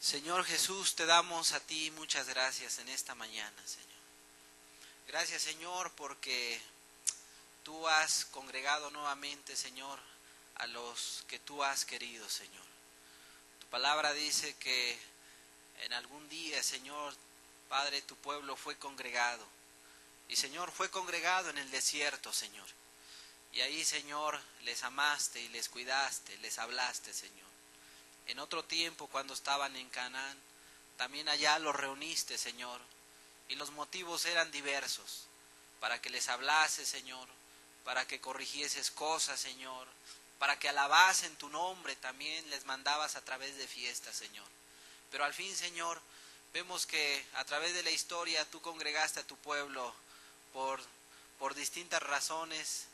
Señor Jesús, te damos a ti muchas gracias en esta mañana, Señor. Gracias, Señor, porque tú has congregado nuevamente, Señor, a los que tú has querido, Señor. Tu palabra dice que en algún día, Señor, Padre, tu pueblo fue congregado. Y, Señor, fue congregado en el desierto, Señor. Y ahí, Señor, les amaste y les cuidaste, les hablaste, Señor. En otro tiempo, cuando estaban en Canaán, también allá los reuniste, Señor. Y los motivos eran diversos, para que les hablase, Señor, para que corrigieses cosas, Señor, para que alabasen tu nombre, también les mandabas a través de fiestas, Señor. Pero al fin, Señor, vemos que a través de la historia tú congregaste a tu pueblo por distintas razones,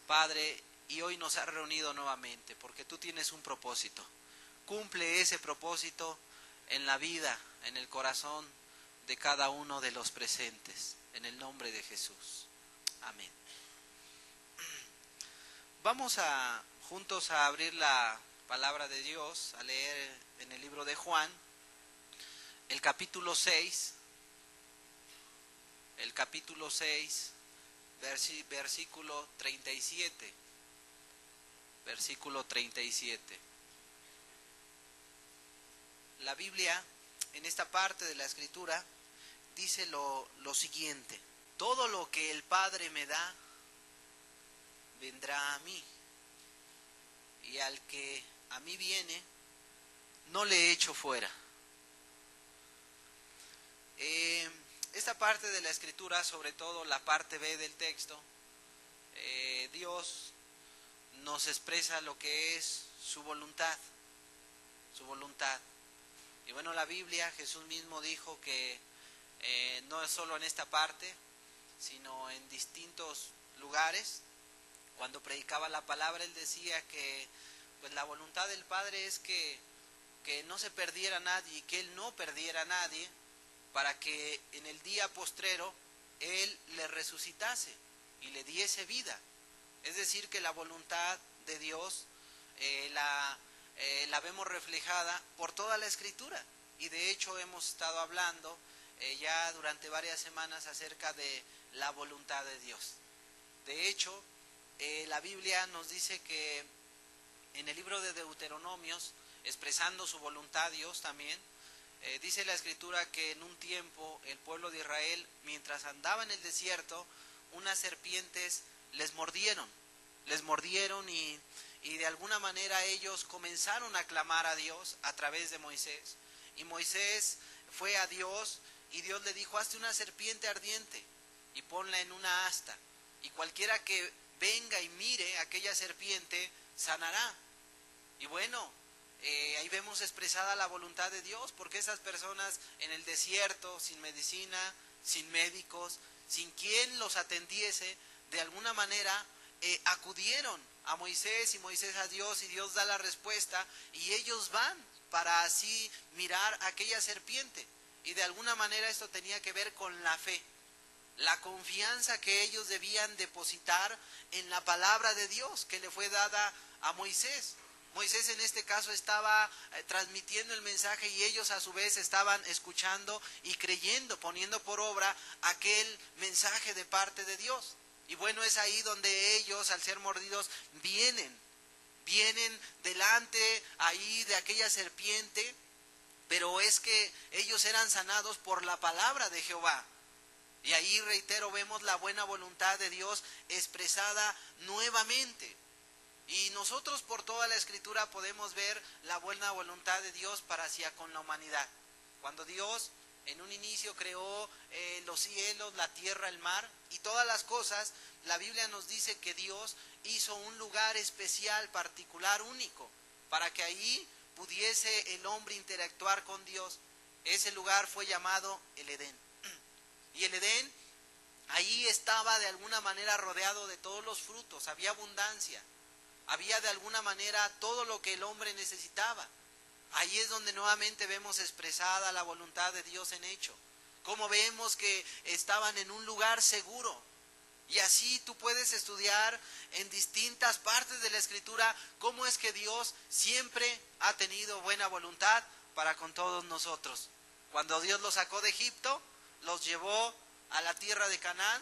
Padre, y hoy nos has reunido nuevamente, porque tú tienes un propósito. Cumple ese propósito en la vida, en el corazón de cada uno de los presentes, en el nombre de Jesús. Amén. Vamos juntos a abrir la palabra de Dios, a leer en el libro de Juan, el capítulo 6, versículo 37. Versículo 37. La Biblia, en esta parte de la Escritura, dice lo siguiente: todo lo que el Padre me da, vendrá a mí, y al que a mí viene, no le echo fuera. Esta parte de la Escritura, sobre todo la parte B del texto, Dios nos expresa lo que es su voluntad, su voluntad. Y bueno, la Biblia, Jesús mismo dijo que no es solo en esta parte, sino en distintos lugares. Cuando predicaba la palabra, Él decía que pues la voluntad del Padre es que no se perdiera nadie y que Él no perdiera a nadie, para que en el día postrero Él le resucitase y le diese vida. Es decir, que la voluntad de Dios la vemos reflejada por toda la Escritura, y de hecho hemos estado hablando ya durante varias semanas acerca de la voluntad de Dios. De hecho, la Biblia nos dice que en el libro de Deuteronomios, expresando su voluntad Dios también, dice la Escritura que en un tiempo el pueblo de Israel, mientras andaba en el desierto, unas serpientes les mordieron y de alguna manera ellos comenzaron a clamar a Dios a través de Moisés. Y Moisés fue a Dios y Dios le dijo: hazte una serpiente ardiente y ponla en una asta, y cualquiera que venga y mire aquella serpiente sanará. Y bueno, ahí vemos expresada la voluntad de Dios, porque esas personas en el desierto, sin medicina, sin médicos, sin quien los atendiese, de alguna manera acudieron a Moisés y Moisés a Dios, y Dios da la respuesta, y ellos van para así mirar aquella serpiente. Y de alguna manera esto tenía que ver con la fe, la confianza que ellos debían depositar en la palabra de Dios que le fue dada a Moisés. Moisés en este caso estaba transmitiendo el mensaje, y ellos a su vez estaban escuchando y creyendo, poniendo por obra aquel mensaje de parte de Dios. Y bueno, es ahí donde ellos, al ser mordidos, vienen delante ahí de aquella serpiente, pero es que ellos eran sanados por la palabra de Jehová. Y ahí, reitero, vemos la buena voluntad de Dios expresada nuevamente. Y nosotros por toda la Escritura podemos ver la buena voluntad de Dios para hacia con la humanidad. Cuando Dios en un inicio creó los cielos, la tierra, el mar y todas las cosas, la Biblia nos dice que Dios hizo un lugar especial, particular, único, para que ahí pudiese el hombre interactuar con Dios. Ese lugar fue llamado el Edén. Y el Edén, ahí estaba de alguna manera rodeado de todos los frutos, había abundancia, había de alguna manera todo lo que el hombre necesitaba. Ahí es donde nuevamente vemos expresada la voluntad de Dios en hecho. Como vemos que estaban en un lugar seguro. Y así tú puedes estudiar en distintas partes de la Escritura cómo es que Dios siempre ha tenido buena voluntad para con todos nosotros. Cuando Dios los sacó de Egipto, los llevó a la tierra de Canaán,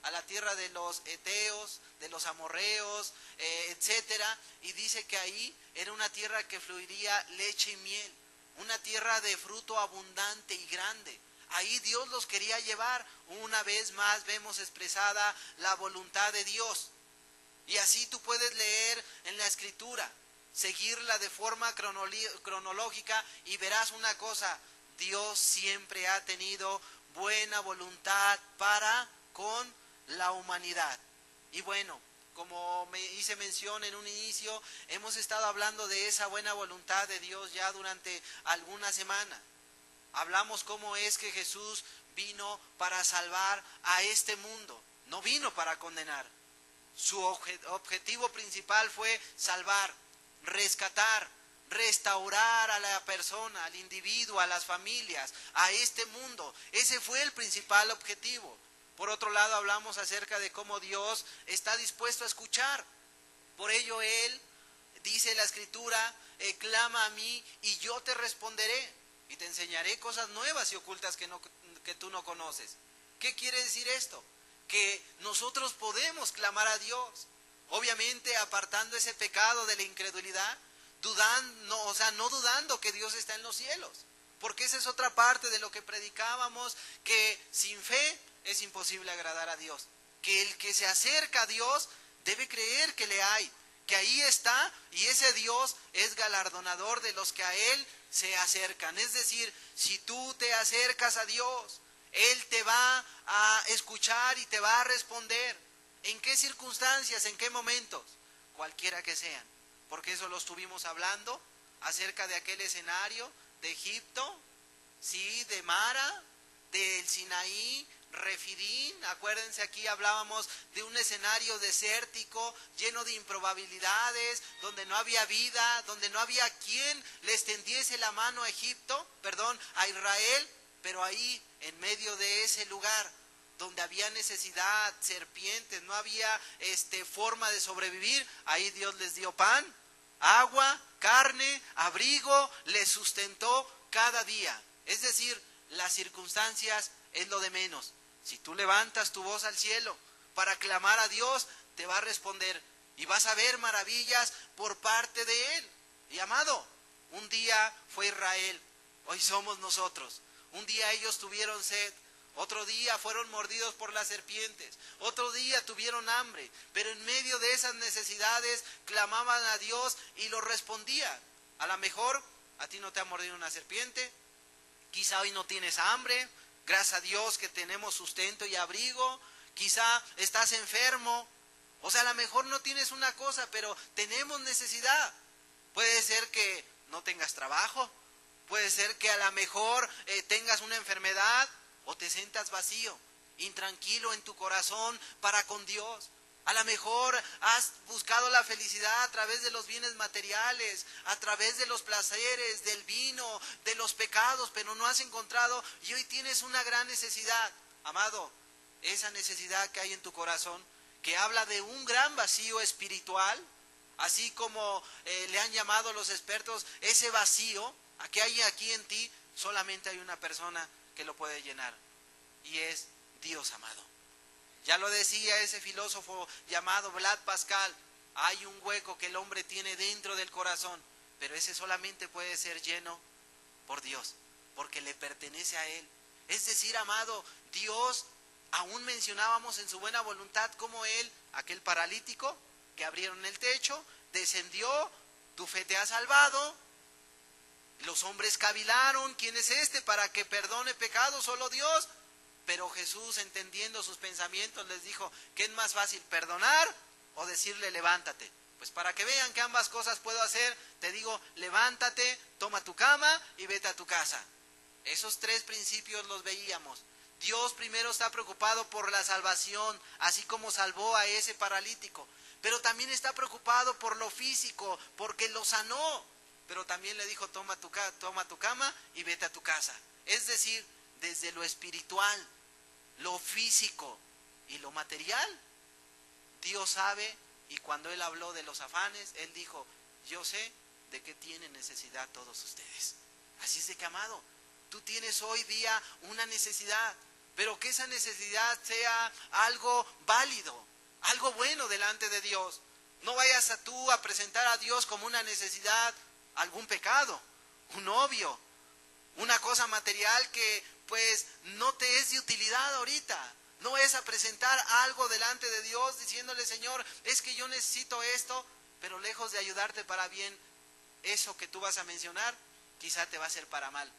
a la tierra de los heteos, de los amorreos, etcétera, y dice que ahí era una tierra que fluiría leche y miel, una tierra de fruto abundante y grande. Ahí Dios los quería llevar. Una vez más vemos expresada la voluntad de Dios. Y así tú puedes leer en la Escritura, seguirla de forma cronológica y verás una cosa: Dios siempre ha tenido buena voluntad para con la humanidad. Y bueno, como me hice mención en un inicio, hemos estado hablando de esa buena voluntad de Dios ya durante alguna semana. Hablamos cómo es que Jesús vino para salvar a este mundo, no vino para condenar. Su objetivo principal fue salvar, rescatar, restaurar a la persona, al individuo, a las familias, a este mundo. Ese fue el principal objetivo. Por otro lado, hablamos acerca de cómo Dios está dispuesto a escuchar. Por ello Él, dice la Escritura, clama a mí y yo te responderé y te enseñaré cosas nuevas y ocultas que tú no conoces. ¿Qué quiere decir esto? Que nosotros podemos clamar a Dios, obviamente apartando ese pecado de la incredulidad, no dudando que Dios está en los cielos, porque esa es otra parte de lo que predicábamos, que sin fe es imposible agradar a Dios, que el que se acerca a Dios debe creer que le hay, que ahí está, y ese Dios es galardonador de los que a Él se acercan. Es decir, si tú te acercas a Dios, Él te va a escuchar y te va a responder. ¿En qué circunstancias? ¿En qué momentos? Cualquiera que sean. Porque eso lo estuvimos hablando acerca de aquel escenario de Egipto, sí, de Mara, del Sinaí, Refidín. Acuérdense, aquí hablábamos de un escenario desértico, lleno de improbabilidades, donde no había vida, donde no había quien le extendiese la mano a a Israel, pero ahí, en medio de ese lugar, donde había necesidad, serpientes, no había forma de sobrevivir, ahí Dios les dio pan, agua, carne, abrigo, les sustentó cada día. Es decir, las circunstancias es lo de menos. Si tú levantas tu voz al cielo para clamar a Dios, te va a responder y vas a ver maravillas por parte de Él. Y amado, un día fue Israel, hoy somos nosotros. Un día ellos tuvieron sed, otro día fueron mordidos por las serpientes, otro día tuvieron hambre, pero en medio de esas necesidades clamaban a Dios y lo respondían. A lo mejor a ti no te ha mordido una serpiente, quizá hoy no tienes hambre, gracias a Dios que tenemos sustento y abrigo, quizá estás enfermo, o sea, a lo mejor no tienes una cosa, pero tenemos necesidad. Puede ser que no tengas trabajo, puede ser que a lo mejor tengas una enfermedad o te sientas vacío, intranquilo en tu corazón para con Dios. A lo mejor has buscado la felicidad a través de los bienes materiales, a través de los placeres, del vino, de los pecados, pero no has encontrado y hoy tienes una gran necesidad. Amado, esa necesidad que hay en tu corazón, que habla de un gran vacío espiritual, así como le han llamado los expertos, ese vacío que hay aquí en ti, solamente hay una persona que lo puede llenar, y es Dios, amado. Ya lo decía ese filósofo llamado Blaise Pascal, hay un hueco que el hombre tiene dentro del corazón, pero ese solamente puede ser lleno por Dios, porque le pertenece a Él. Es decir, amado, Dios, aún mencionábamos en su buena voluntad como Él, aquel paralítico que abrieron el techo, descendió, tu fe te ha salvado. Los hombres cavilaron, ¿quién es este para que perdone pecados? Solo Dios. Pero Jesús, entendiendo sus pensamientos, les dijo, ¿qué es más fácil, perdonar o decirle levántate? Pues para que vean que ambas cosas puedo hacer, te digo, levántate, toma tu cama y vete a tu casa. Esos tres principios los veíamos. Dios primero está preocupado por la salvación, así como salvó a ese paralítico, pero también está preocupado por lo físico, porque lo sanó. Pero también le dijo, toma tu cama y vete a tu casa. Es decir, desde lo espiritual, lo físico y lo material, Dios sabe, y cuando Él habló de los afanes, Él dijo, yo sé de qué tienen necesidad todos ustedes. Así es de que, amado, tú tienes hoy día una necesidad, pero que esa necesidad sea algo válido, algo bueno delante de Dios. No vayas tú a presentar a Dios como una necesidad, algún pecado, un obvio, una cosa material que pues no te es de utilidad ahorita. No es a presentar algo delante de Dios diciéndole, Señor, es que yo necesito esto, pero lejos de ayudarte para bien, eso que tú vas a mencionar, quizá te va a ser para mal.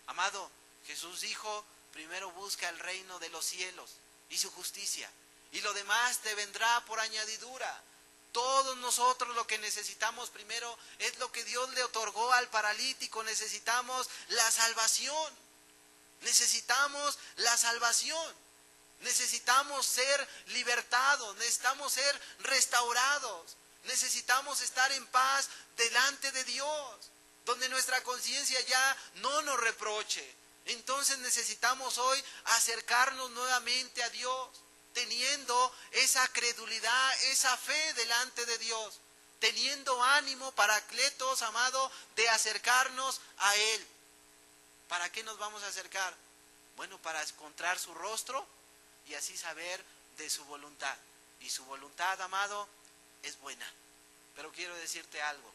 Amado, Jesús dijo, primero busca el reino de los cielos y su justicia, y lo demás te vendrá por añadidura. Todos nosotros lo que necesitamos primero es lo que Dios le otorgó al paralítico. Necesitamos la salvación. Necesitamos la salvación. Necesitamos ser libertados. Necesitamos ser restaurados. Necesitamos estar en paz delante de Dios, donde nuestra conciencia ya no nos reproche. Entonces necesitamos hoy acercarnos nuevamente a Dios, teniendo esa credulidad, esa fe delante de Dios, teniendo ánimo, paracletos, amado, de acercarnos a Él. ¿Para qué nos vamos a acercar? Bueno, para encontrar su rostro y así saber de su voluntad. Y su voluntad, amado, es buena. Pero quiero decirte algo,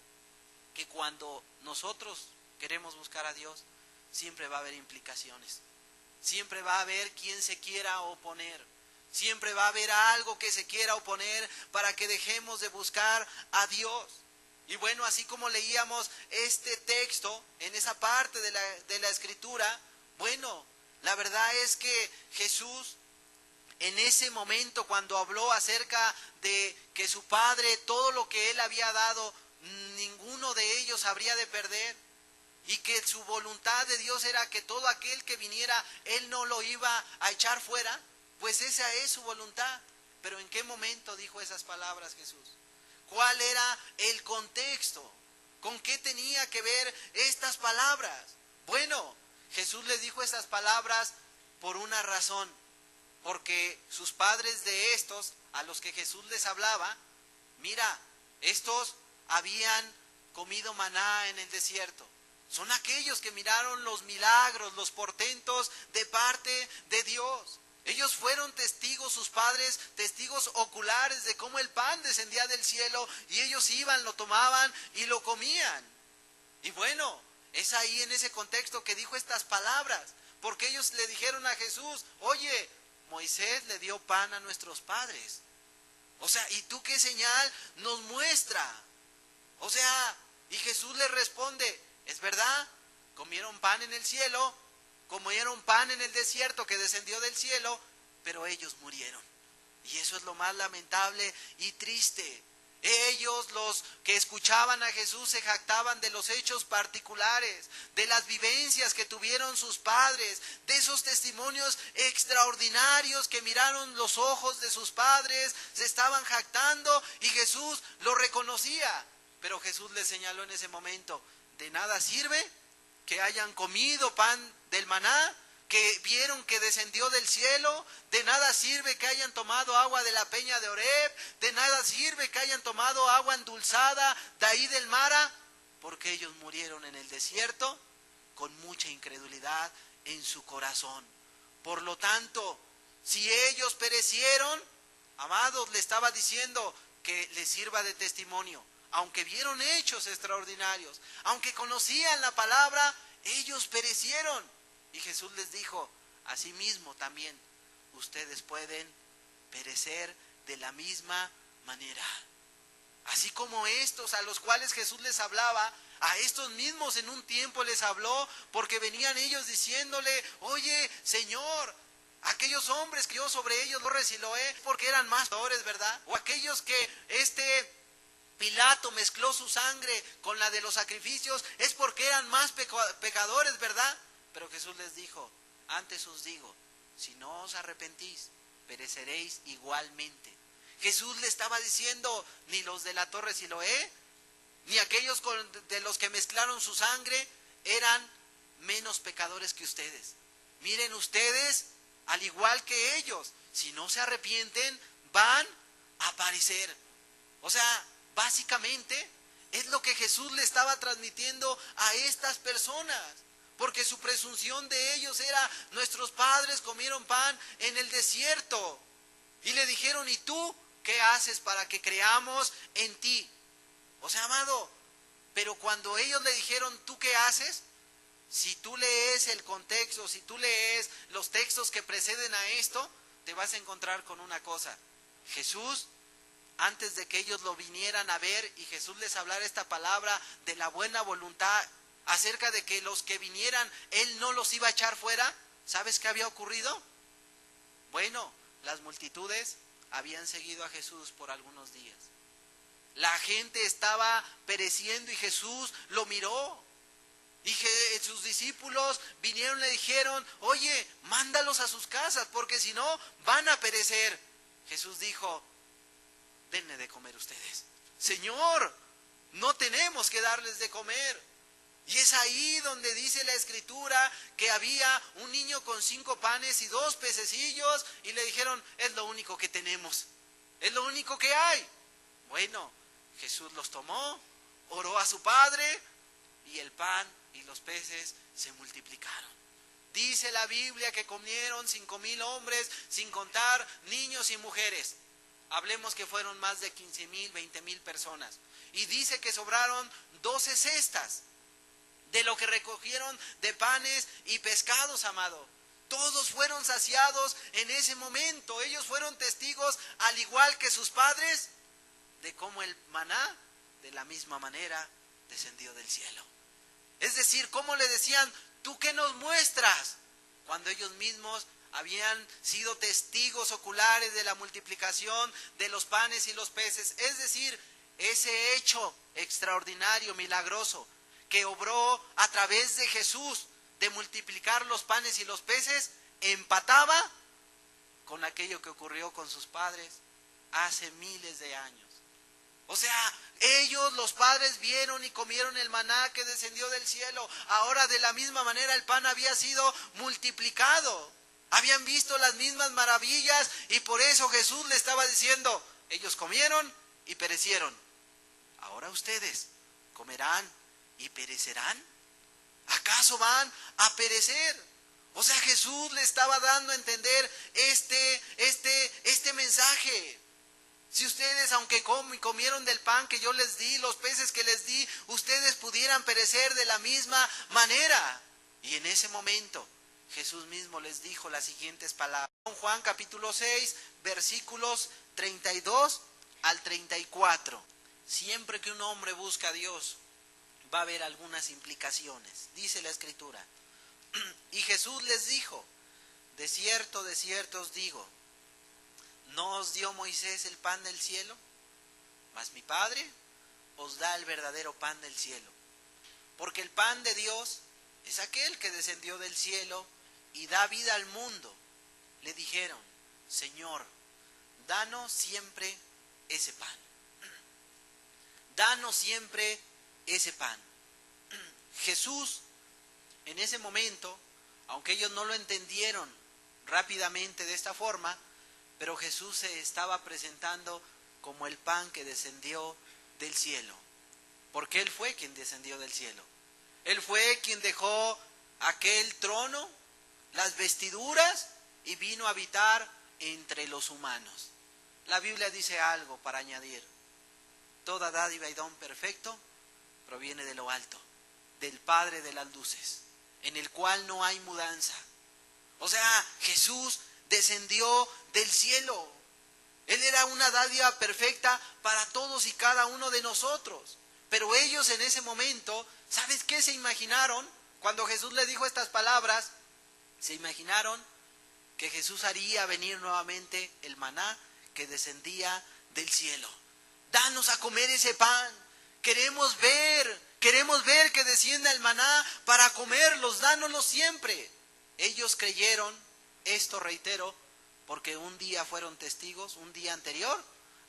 que cuando nosotros queremos buscar a Dios, siempre va a haber implicaciones. Siempre va a haber quien se quiera oponer. Siempre va a haber algo que se quiera oponer para que dejemos de buscar a Dios. Y bueno, así como leíamos este texto en esa parte de la escritura, bueno, la verdad es que Jesús en ese momento cuando habló acerca de que su Padre, todo lo que Él había dado, ninguno de ellos habría de perder, y que su voluntad de Dios era que todo aquel que viniera, Él no lo iba a echar fuera, pues esa es su voluntad. Pero ¿en qué momento dijo esas palabras Jesús? ¿Cuál era el contexto? ¿Con qué tenía que ver estas palabras? Bueno, Jesús les dijo esas palabras por una razón, porque sus padres de estos, a los que Jesús les hablaba, mira, estos habían comido maná en el desierto. Son aquellos que miraron los milagros, los portentos de parte de Dios. Ellos fueron testigos, sus padres, testigos oculares de cómo el pan descendía del cielo y ellos iban, lo tomaban y lo comían. Y bueno, es ahí en ese contexto que dijo estas palabras, porque ellos le dijeron a Jesús, oye, Moisés le dio pan a nuestros padres. O sea, ¿y tú qué señal nos muestra? O sea, y Jesús les responde, es verdad, comieron pan en el cielo, comieron pan en el desierto que descendió del cielo, pero ellos murieron. Y eso es lo más lamentable y triste. Ellos, los que escuchaban a Jesús, se jactaban de los hechos particulares, de las vivencias que tuvieron sus padres, de esos testimonios extraordinarios que miraron los ojos de sus padres, se estaban jactando y Jesús lo reconocía. Pero Jesús les señaló en ese momento, de nada sirve que hayan comido pan del maná, que vieron que descendió del cielo, de nada sirve que hayan tomado agua de la peña de Horeb, de nada sirve que hayan tomado agua endulzada de ahí del Mara, porque ellos murieron en el desierto con mucha incredulidad en su corazón. Por lo tanto, si ellos perecieron, amados, le estaba diciendo que les sirva de testimonio. Aunque vieron hechos extraordinarios, aunque conocían la palabra, ellos perecieron. Y Jesús les dijo, asimismo también, ustedes pueden perecer de la misma manera. Así como estos a los cuales Jesús les hablaba, a estos mismos en un tiempo les habló, porque venían ellos diciéndole, oye, Señor, aquellos hombres que yo sobre ellos lo Siloé, porque eran más pecadores, ¿verdad? O aquellos que Pilato mezcló su sangre con la de los sacrificios, es porque eran más pecadores, ¿verdad? Pero Jesús les dijo, antes os digo, si no os arrepentís, pereceréis igualmente. Jesús le estaba diciendo, ni los de la torre Siloé, ni aquellos de los que mezclaron su sangre, eran menos pecadores que ustedes. Miren ustedes, al igual que ellos, si no se arrepienten, van a perecer. O sea, básicamente es lo que Jesús le estaba transmitiendo a estas personas. porque su presunción de ellos era: nuestros padres comieron pan en el desierto. Y le dijeron: ¿y tú qué haces para que creamos en ti? O sea, amado, pero cuando ellos le dijeron: ¿tú qué haces? Si tú lees el contexto, si tú lees los textos que preceden a esto, te vas a encontrar con una cosa. Jesús, antes de que ellos lo vinieran a ver y Jesús les hablara esta palabra de la buena voluntad acerca de que los que vinieran, Él no los iba a echar fuera, ¿sabes qué había ocurrido? Bueno, las multitudes habían seguido a Jesús por algunos días. La gente estaba pereciendo y Jesús lo miró. Y sus discípulos vinieron y le dijeron: oye, mándalos a sus casas, porque si no van a perecer. Jesús dijo: denle de comer ustedes. Señor, no tenemos que darles de comer. Y es ahí donde dice la Escritura que había un niño con 5 panes y 2 pececillos, y le dijeron: es lo único que tenemos, es lo único que hay. Bueno, Jesús los tomó, oró a su Padre, y el pan y los peces se multiplicaron. Dice la Biblia que comieron 5,000 hombres, sin contar niños y mujeres. Hablemos que fueron más de 15,000, 20,000 personas. Y dice que sobraron 12 cestas de lo que recogieron de panes y pescados, amado. Todos fueron saciados en ese momento. Ellos fueron testigos, al igual que sus padres, de cómo el maná, de la misma manera, descendió del cielo. Es decir, cómo le decían: ¿tú qué nos muestras? Cuando ellos mismos habían sido testigos oculares de la multiplicación de los panes y los peces. Es decir, ese hecho extraordinario, milagroso, que obró a través de Jesús, de multiplicar los panes y los peces, empataba con aquello que ocurrió con sus padres hace miles de años. O sea, ellos, los padres, vieron y comieron el maná que descendió del cielo. Ahora, de la misma manera, el pan había sido multiplicado. Habían visto las mismas maravillas, y por eso Jesús le estaba diciendo: ellos comieron y perecieron. Ahora ustedes comerán y perecerán. ¿Acaso van a perecer? O sea, Jesús le estaba dando a entender este mensaje. Si ustedes, aunque comieron del pan que yo les di, los peces que les di, ustedes pudieran perecer de la misma manera. Y en ese momento Jesús mismo les dijo las siguientes palabras. Juan capítulo 6, versículos 32 al 34. Siempre que un hombre busca a Dios, va a haber algunas implicaciones. Dice la Escritura: y Jesús les dijo: de cierto os digo, ¿no os dio Moisés el pan del cielo? Mas mi Padre os da el verdadero pan del cielo. Porque el pan de Dios es aquel que descendió del cielo y da vida al mundo. Le dijeron: Señor, danos siempre ese pan. Danos siempre ese pan. Jesús, en ese momento, aunque ellos no lo entendieron rápidamente de esta forma, pero Jesús se estaba presentando como el pan que descendió del cielo. Porque Él fue quien descendió del cielo. Él fue quien dejó aquel trono, las vestiduras, y vino a habitar entre los humanos. La Biblia dice algo para añadir: toda dádiva y don perfecto proviene de lo alto, del Padre de las luces, en el cual no hay mudanza. O sea, Jesús descendió del cielo. Él era una dádiva perfecta para todos y cada uno de nosotros. Pero ellos en ese momento, ¿sabes qué se imaginaron? Cuando Jesús les dijo estas palabras, se imaginaron que Jesús haría venir nuevamente el maná que descendía del cielo. Danos a comer ese pan. Queremos ver que descienda el maná para comerlos, dánoslo siempre. Ellos creyeron, esto reitero, porque un día fueron testigos, un día anterior,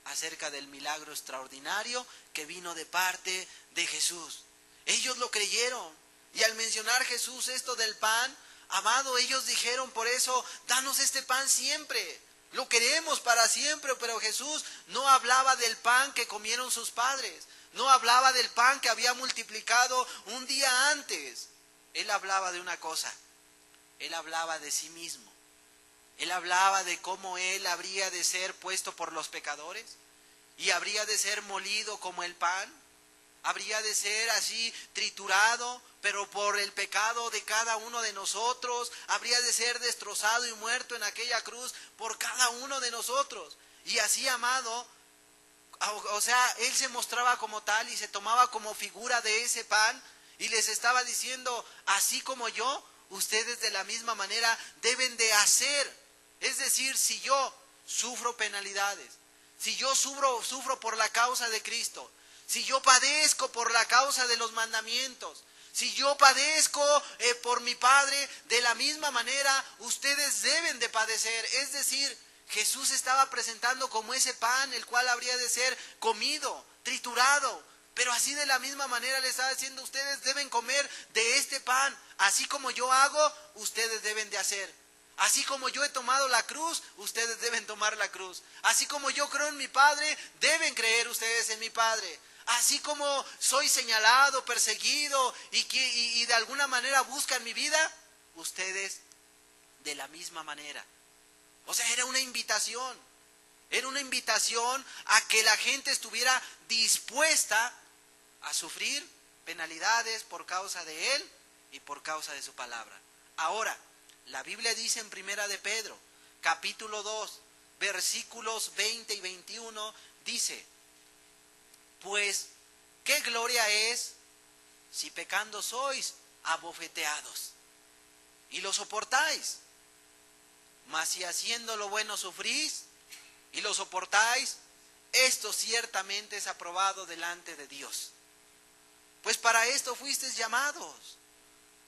acerca del milagro extraordinario que vino de parte de Jesús. Ellos lo creyeron, y al mencionar Jesús esto del pan, amado, ellos dijeron por eso: danos este pan siempre, lo queremos para siempre. Pero Jesús no hablaba del pan que comieron sus padres, no hablaba del pan que había multiplicado un día antes. él hablaba de una cosa, él hablaba de sí mismo. Él hablaba de cómo él habría de ser puesto por los pecadores y habría de ser molido como el pan, habría de ser así triturado, pero por el pecado de cada uno de nosotros, habría de ser destrozado y muerto en aquella cruz por cada uno de nosotros. Y así, amado, o sea, él se mostraba como tal y se tomaba como figura de ese pan y les estaba diciendo, así como yo, ustedes de la misma manera deben de hacer. Es decir, si yo sufro penalidades, si yo sufro por la causa de Cristo, si yo padezco por la causa de los mandamientos, si yo padezco por mi Padre, de la misma manera ustedes deben de padecer. Es decir, Jesús estaba presentando como ese pan, el cual habría de ser comido, triturado. Pero así de la misma manera le estaba diciendo, ustedes deben comer de este pan. Así como yo hago, ustedes deben de hacer. Así como yo he tomado la cruz, ustedes deben tomar la cruz. Así como yo creo en mi Padre, deben creer ustedes en mi Padre. Así como soy señalado, perseguido y de alguna manera buscan mi vida, ustedes de la misma manera. O sea, era una invitación a que la gente estuviera dispuesta a sufrir penalidades por causa de Él y por causa de su palabra. Ahora, la Biblia dice en Primera de Pedro, capítulo 2, versículos 20 y 21, dice, pues, ¿qué gloria es si pecando sois abofeteados y lo soportáis? Mas si haciendo lo bueno sufrís y lo soportáis, esto ciertamente es aprobado delante de Dios. Pues para esto fuisteis llamados,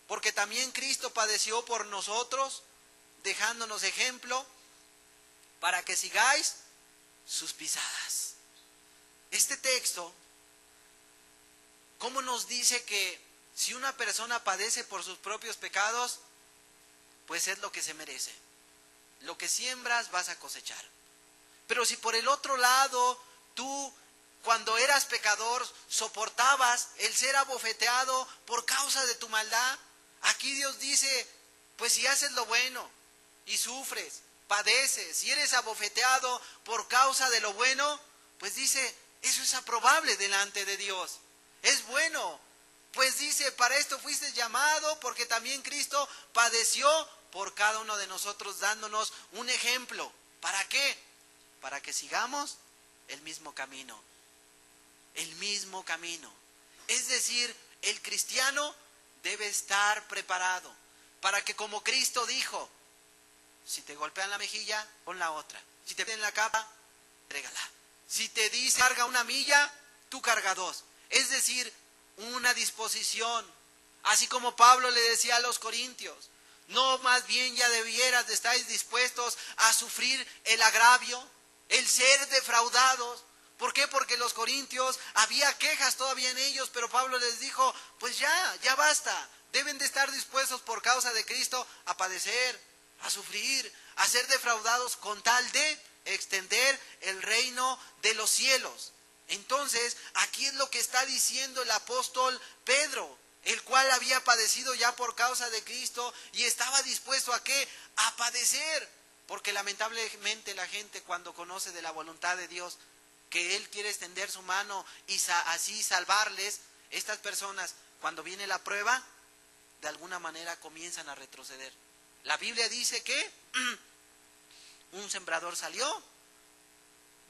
porque también Cristo padeció por nosotros, dejándonos ejemplo, para que sigáis sus pisadas. Este texto, ¿cómo nos dice que si una persona padece por sus propios pecados, pues es lo que se merece? Lo que siembras vas a cosechar. Pero si por el otro lado, tú, cuando eras pecador, soportabas el ser abofeteado por causa de tu maldad, aquí Dios dice, pues si haces lo bueno y sufres, padeces, si eres abofeteado por causa de lo bueno, pues dice, eso es aprobable delante de Dios. Es bueno. Pues dice, para esto fuiste llamado, porque también Cristo padeció por cada uno de nosotros, dándonos un ejemplo. ¿Para qué? Para que sigamos el mismo camino. El mismo camino. Es decir, el cristiano debe estar preparado para que, como Cristo dijo, si te golpean la mejilla, pon la otra. Si te piden la capa, trégala. Si te dice carga una milla, tú carga dos. Es decir, una disposición. Así como Pablo le decía a los corintios, no, más bien ya debieras de estar dispuestos a sufrir el agravio, el ser defraudados. ¿Por qué? Porque los corintios, había quejas todavía en ellos, pero Pablo les dijo, pues ya basta. Deben de estar dispuestos por causa de Cristo a padecer, a sufrir, a ser defraudados con tal de extender el reino de los cielos. Entonces, aquí es lo que está diciendo el apóstol Pedro, el cual había padecido ya por causa de Cristo y estaba dispuesto ¿a qué? A padecer. Porque lamentablemente la gente, cuando conoce de la voluntad de Dios, que Él quiere extender su mano y así salvarles, estas personas, cuando viene la prueba, de alguna manera comienzan a retroceder. La Biblia dice que un sembrador salió,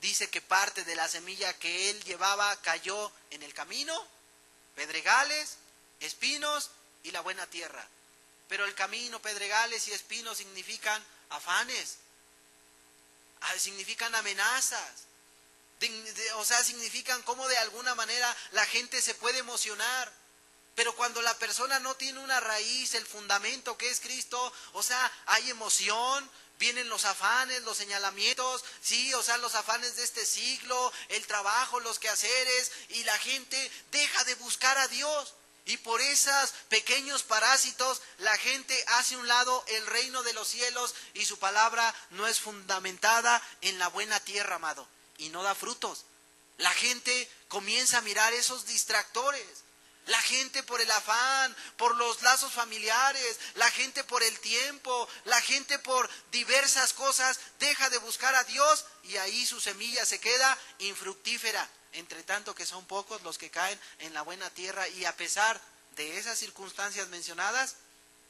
dice que parte de la semilla que él llevaba cayó en el camino, pedregales, espinos y la buena tierra. Pero el camino, pedregales y espinos significan afanes, significan amenazas, o sea, significan cómo de alguna manera la gente se puede emocionar. Pero cuando la persona no tiene una raíz, el fundamento que es Cristo, o sea, hay emoción, vienen los afanes, los señalamientos, sí, o sea, los afanes de este siglo, el trabajo, los quehaceres, y la gente deja de buscar a Dios. Y por esos pequeños parásitos, la gente hace a un lado el reino de los cielos y su palabra no es fundamentada en la buena tierra, amado, y no da frutos. La gente comienza a mirar esos distractores. La gente por el afán, por los lazos familiares, la gente por el tiempo, la gente por diversas cosas deja de buscar a Dios y ahí su semilla se queda infructífera. Entre tanto que son pocos los que caen en la buena tierra y a pesar de esas circunstancias mencionadas,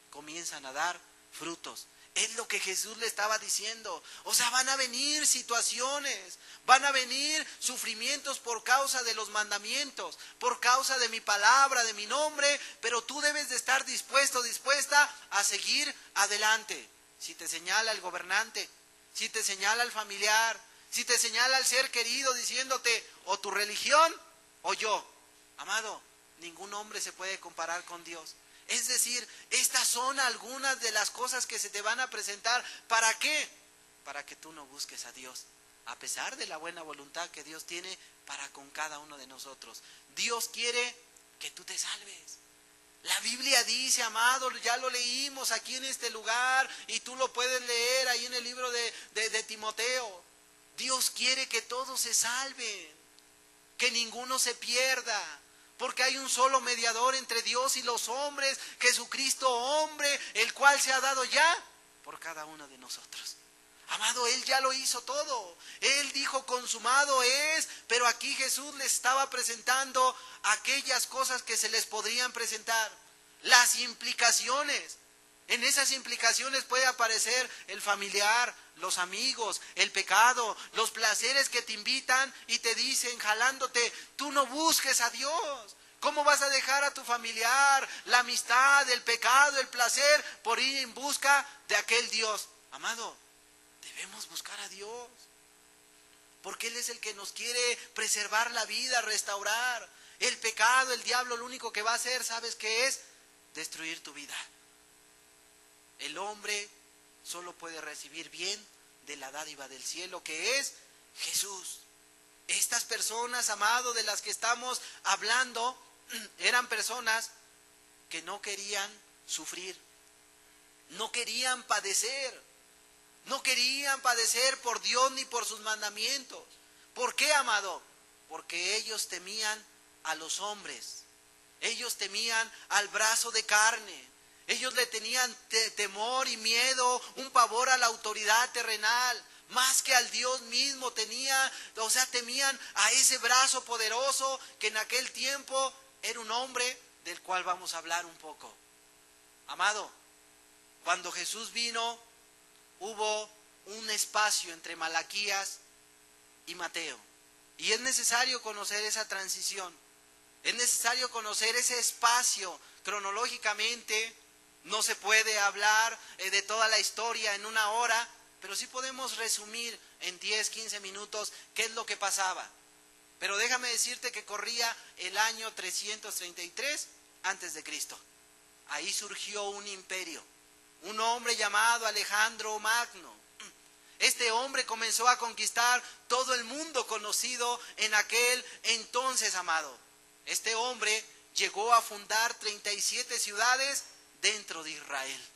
comienzan a dar frutos. Es lo que Jesús le estaba diciendo. O sea, van a venir situaciones, van a venir sufrimientos por causa de los mandamientos, por causa de mi palabra, de mi nombre, pero tú debes de estar dispuesto, dispuesta a seguir adelante. Si te señala el gobernante, si te señala el familiar, si te señala el ser querido diciéndote o tu religión o yo. Amado, ningún hombre se puede comparar con Dios. Es decir, estas son algunas de las cosas que se te van a presentar. ¿Para qué? Para que tú no busques a Dios, a pesar de la buena voluntad que Dios tiene para con cada uno de nosotros. Dios quiere que tú te salves. La Biblia dice, amado, ya lo leímos aquí en este lugar y tú lo puedes leer ahí en el libro de Timoteo. Dios quiere que todos se salven, que ninguno se pierda. Porque hay un solo mediador entre Dios y los hombres, Jesucristo hombre, el cual se ha dado ya por cada uno de nosotros. Amado, Él ya lo hizo todo. Él dijo consumado es, pero aquí Jesús les estaba presentando aquellas cosas que se les podrían presentar. Las implicaciones. En esas implicaciones puede aparecer el familiar, los amigos, el pecado, los placeres que te invitan y te dicen jalándote, tú no busques a Dios. ¿Cómo vas a dejar a tu familiar, la amistad, el pecado, el placer por ir en busca de aquel Dios? Amado, debemos buscar a Dios, porque Él es el que nos quiere preservar la vida, restaurar. El pecado, el diablo, lo único que va a hacer, ¿sabes qué es? Destruir tu vida. El hombre solo puede recibir bien de la dádiva del cielo, que es Jesús. Estas personas, amado, de las que estamos hablando, eran personas que no querían sufrir, no querían padecer, no querían padecer por Dios ni por sus mandamientos. ¿Por qué, amado? Porque ellos temían a los hombres, ellos temían al brazo de carne. Ellos le tenían temor y miedo, un pavor a la autoridad terrenal, más que al Dios mismo temían a ese brazo poderoso que en aquel tiempo era un hombre del cual vamos a hablar un poco. Amado, cuando Jesús vino, hubo un espacio entre Malaquías y Mateo. Y es necesario conocer esa transición, es necesario conocer ese espacio cronológicamente. No se puede hablar de toda la historia en una hora, pero sí podemos resumir en 10, 15 minutos qué es lo que pasaba. Pero déjame decirte que corría el año 333 antes de Cristo. Ahí surgió un imperio, un hombre llamado Alejandro Magno. Este hombre comenzó a conquistar todo el mundo conocido en aquel entonces, amado. Este hombre llegó a fundar 37 ciudades dentro de Israel.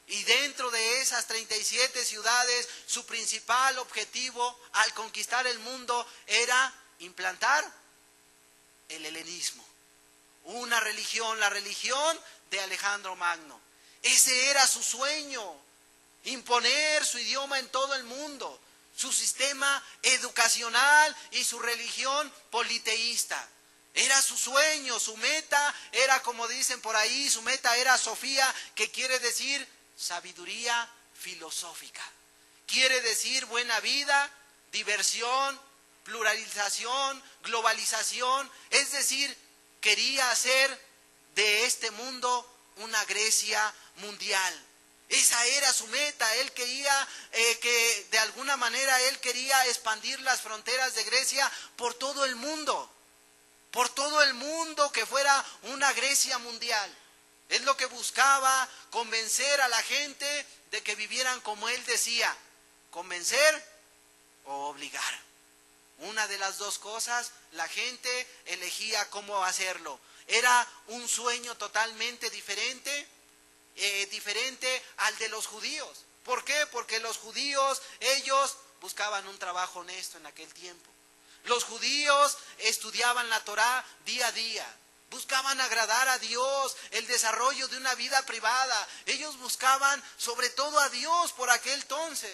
Y dentro de esas 37 ciudades, su principal objetivo al conquistar el mundo era implantar el helenismo. Una religión, la religión de Alejandro Magno. Ese era su sueño, imponer su idioma en todo el mundo, su sistema educacional y su religión politeísta. Era su sueño, su meta era, como dicen por ahí, su meta era Sofía, que quiere decir sabiduría filosófica. Quiere decir buena vida, diversión, pluralización, globalización. Es decir, quería hacer de este mundo una Grecia mundial. Esa era su meta. Él quería que de alguna manera él quería expandir las fronteras de Grecia por todo el mundo. Por todo el mundo, que fuera una Grecia mundial. Es lo que buscaba, convencer a la gente de que vivieran como él decía, convencer o obligar. Una de las dos cosas, la gente elegía cómo hacerlo. Era un sueño totalmente diferente al de los judíos. ¿Por qué? Porque los judíos, ellos buscaban un trabajo honesto en aquel tiempo. Los judíos estudiaban la Torá día a día. Buscaban agradar a Dios, el desarrollo de una vida privada. Ellos buscaban sobre todo a Dios por aquel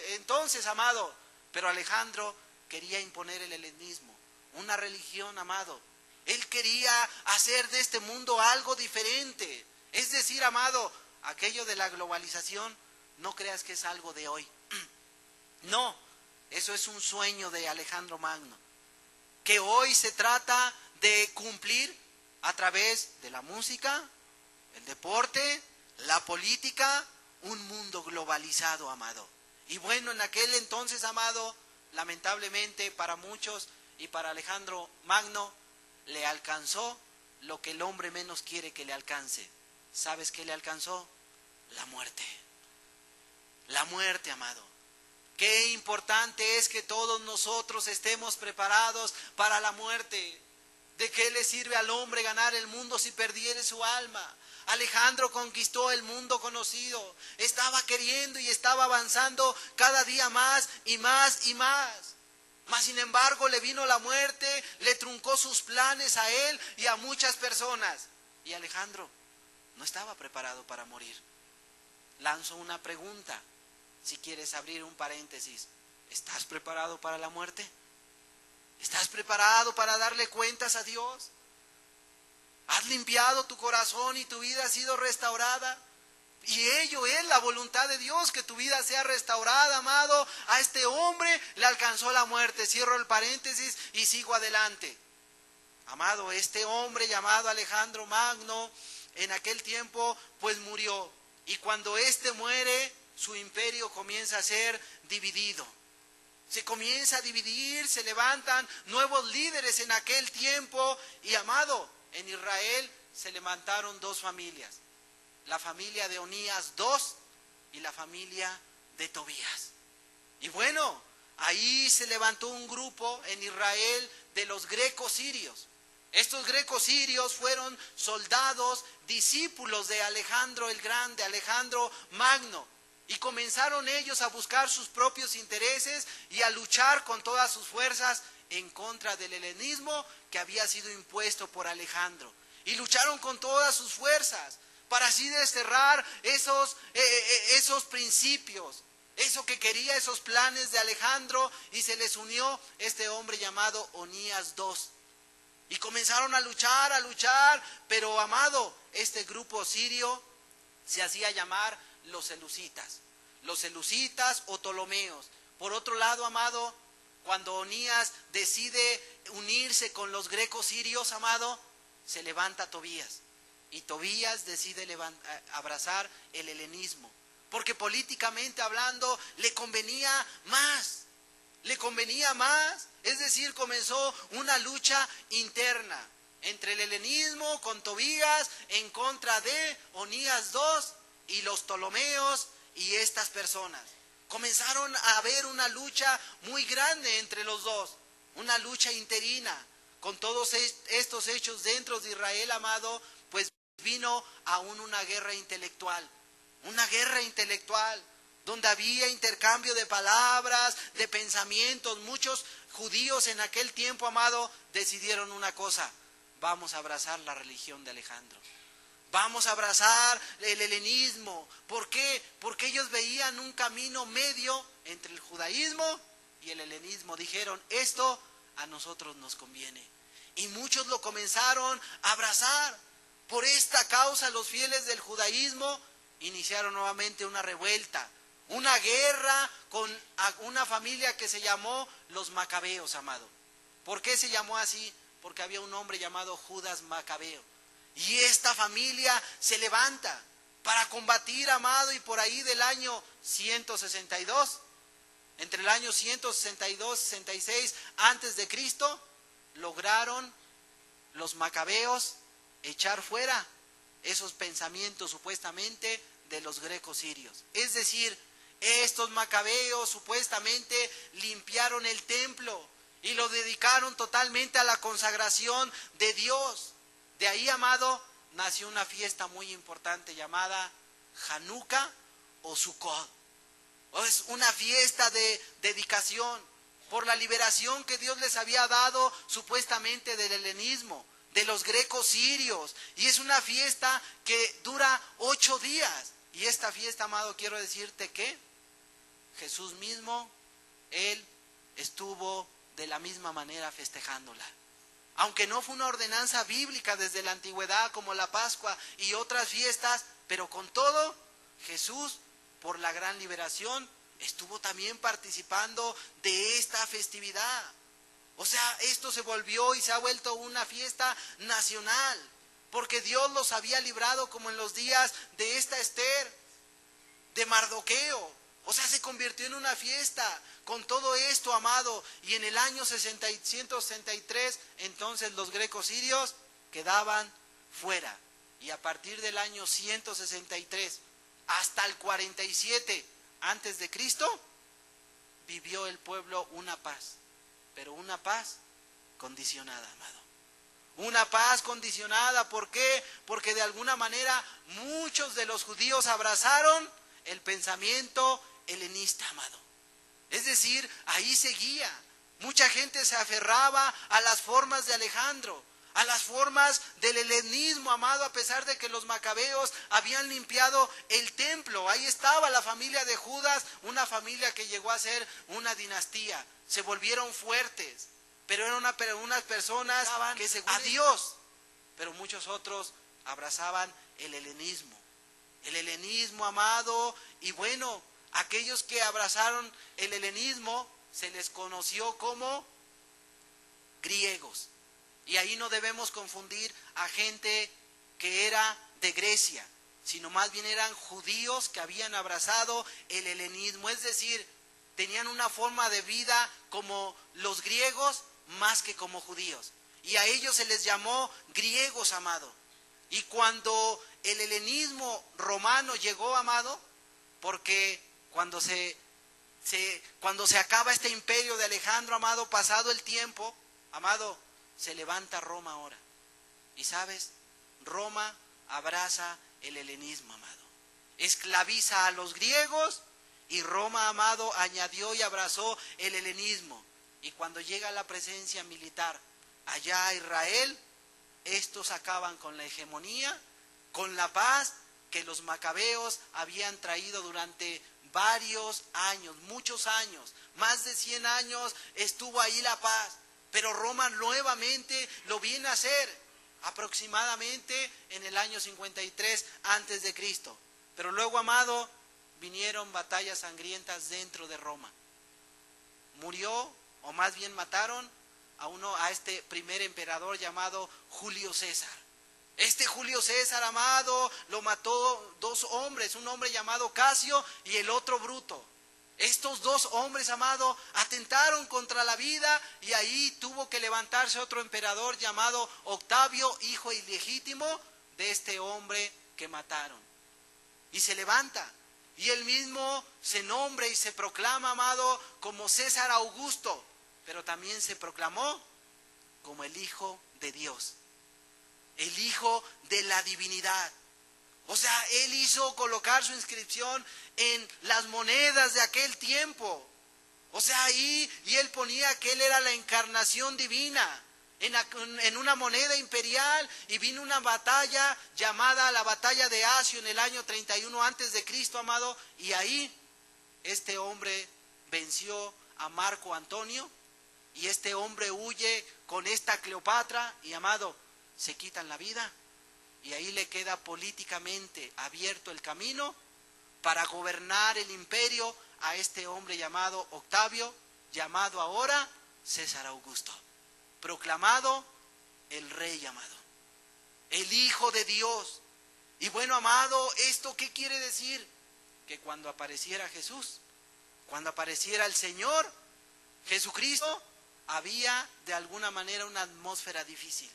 entonces, amado. Pero Alejandro quería imponer el helenismo, una religión, amado. Él quería hacer de este mundo algo diferente. Es decir, amado, aquello de la globalización, no creas que es algo de hoy. No, eso es un sueño de Alejandro Magno, que hoy se trata de cumplir a través de la música, el deporte, la política, un mundo globalizado, amado. Y bueno, en aquel entonces, amado, lamentablemente para muchos y para Alejandro Magno, le alcanzó lo que el hombre menos quiere que le alcance. ¿Sabes qué le alcanzó? La muerte. La muerte, amado. Qué importante es que todos nosotros estemos preparados para la muerte. ¿De qué le sirve al hombre ganar el mundo si perdiere su alma? Alejandro conquistó el mundo conocido. Estaba queriendo y estaba avanzando cada día más y más y más. Mas sin embargo le vino la muerte, le truncó sus planes a él y a muchas personas. Y Alejandro no estaba preparado para morir. Lanzo una pregunta, si quieres abrir un paréntesis. ¿Estás preparado para la muerte? ¿Estás preparado para darle cuentas a Dios? ¿Has limpiado tu corazón y tu vida ha sido restaurada? Y ello es la voluntad de Dios, que tu vida sea restaurada, amado. A este hombre le alcanzó la muerte. Cierro el paréntesis y sigo adelante. Amado, este hombre llamado Alejandro Magno, en aquel tiempo, pues murió. Y cuando éste muere, su imperio comienza a ser dividido. Se comienza a dividir, se levantan nuevos líderes en aquel tiempo. Y amado, en Israel se levantaron dos familias. La familia de Onías II y la familia de Tobías. Y bueno, ahí se levantó un grupo en Israel de los grecos sirios. Estos grecos sirios fueron soldados, discípulos de Alejandro el Grande, Alejandro Magno. Y comenzaron ellos a buscar sus propios intereses y a luchar con todas sus fuerzas en contra del helenismo que había sido impuesto por Alejandro. Y lucharon con todas sus fuerzas para así desterrar esos principios, eso que quería, esos planes de Alejandro, y se les unió este hombre llamado Onías II. Y comenzaron a luchar, pero amado, este grupo sirio se hacía llamar los seleucitas o ptolomeos. Por otro lado, amado, cuando Onías decide unirse con los grecos sirios, amado, se levanta Tobías. Y Tobías decide abrazar el helenismo, porque políticamente hablando le convenía más, es decir, comenzó una lucha interna entre el helenismo con Tobías en contra de Onías II y los ptolomeos y estas personas. Comenzaron a haber una lucha muy grande entre los dos, una lucha interina. Con todos estos hechos dentro de Israel, amado, pues vino aún una guerra intelectual, donde había intercambio de palabras, de pensamientos. Muchos judíos en aquel tiempo, amado, decidieron una cosa: vamos a abrazar la religión de Alejandro, vamos a abrazar el helenismo. ¿Por qué? Porque ellos veían un camino medio entre el judaísmo y el helenismo. Dijeron, esto a nosotros nos conviene. Y muchos lo comenzaron a abrazar. Por esta causa los fieles del judaísmo iniciaron nuevamente una revuelta, una guerra con una familia que se llamó los Macabeos, amado. ¿Por qué se llamó así? Porque había un hombre llamado Judas Macabeo. Y esta familia se levanta para combatir, amado, y por ahí del año 162, entre el año 162 y 66 antes de Cristo, lograron los Macabeos echar fuera esos pensamientos supuestamente de los grecos sirios. Es decir, estos Macabeos supuestamente limpiaron el templo y lo dedicaron totalmente a la consagración de Dios. De ahí, amado, nació una fiesta muy importante llamada Hanukkah o Sukkot. Es una fiesta de dedicación por la liberación que Dios les había dado supuestamente del helenismo, de los grecos sirios. Y es una fiesta que dura 8 días. Y esta fiesta, amado, quiero decirte que Jesús mismo, Él estuvo de la misma manera festejándola. Aunque no fue una ordenanza bíblica desde la antigüedad como la Pascua y otras fiestas, pero con todo, Jesús, por la gran liberación, estuvo también participando de esta festividad. O sea, esto se volvió y se ha vuelto una fiesta nacional, porque Dios los había librado como en los días de esta Esther, de Mardoqueo. O sea, se convirtió en una fiesta con todo esto, amado. Y en el año 163, entonces los grecos sirios quedaban fuera. Y a partir del año 163 hasta el 47 antes de Cristo, vivió el pueblo una paz. Pero una paz condicionada, amado. Una paz condicionada. ¿Por qué? Porque de alguna manera muchos de los judíos abrazaron el pensamiento helenista, amado. Es decir, ahí seguía. Mucha gente se aferraba a las formas de Alejandro, a las formas del helenismo, amado, a pesar de que los macabeos habían limpiado el templo. Ahí estaba la familia de Judas, una familia que llegó a ser una dinastía. Se volvieron fuertes, pero eran unas personas que según a Dios, pero muchos otros abrazaban el helenismo. El helenismo, amado, y bueno, aquellos que abrazaron el helenismo se les conoció como griegos. Y ahí no debemos confundir a gente que era de Grecia, sino más bien eran judíos que habían abrazado el helenismo. Es decir, tenían una forma de vida como los griegos más que como judíos. Y a ellos se les llamó griegos, amado. Y cuando el helenismo romano llegó, amado, porque cuando se acaba este imperio de Alejandro, amado, pasado el tiempo, amado, se levanta Roma ahora. Y sabes, Roma abraza el helenismo, amado. Esclaviza a los griegos y Roma, amado, añadió y abrazó el helenismo. Y cuando llega la presencia militar allá a Israel, estos acaban con la hegemonía, con la paz que los macabeos habían traído durante varios años, muchos años, más de 100 años estuvo ahí la paz. Pero Roma nuevamente lo viene a hacer, aproximadamente en el año 53 antes de Cristo. Pero luego, amado, vinieron batallas sangrientas dentro de Roma. Murió, o más bien mataron, a este primer emperador llamado Julio César. Este Julio César, amado, lo mató 2 hombres, un hombre llamado Casio y el otro Bruto. Estos 2 hombres, amado, atentaron contra la vida y ahí tuvo que levantarse otro emperador llamado Octavio, hijo ilegítimo de este hombre que mataron. Y se levanta y él mismo se nombra y se proclama, amado, como César Augusto, pero también se proclamó como el Hijo de Dios, el Hijo de la divinidad. O sea, él hizo colocar su inscripción en las monedas de aquel tiempo. O sea, ahí, y él ponía que él era la encarnación divina en una moneda imperial. Y vino una batalla llamada la batalla de Asio en el año 31 antes de Cristo, amado. Y ahí este hombre venció a Marco Antonio. Y este hombre huye con esta Cleopatra y, amado, se quitan la vida. Y ahí le queda políticamente abierto el camino para gobernar el imperio a este hombre llamado Octavio, llamado ahora César Augusto, proclamado el rey, amado, el Hijo de Dios. Y bueno, amado, ¿esto qué quiere decir? Que cuando apareciera Jesús, cuando apareciera el Señor Jesucristo, había de alguna manera una atmósfera difícil.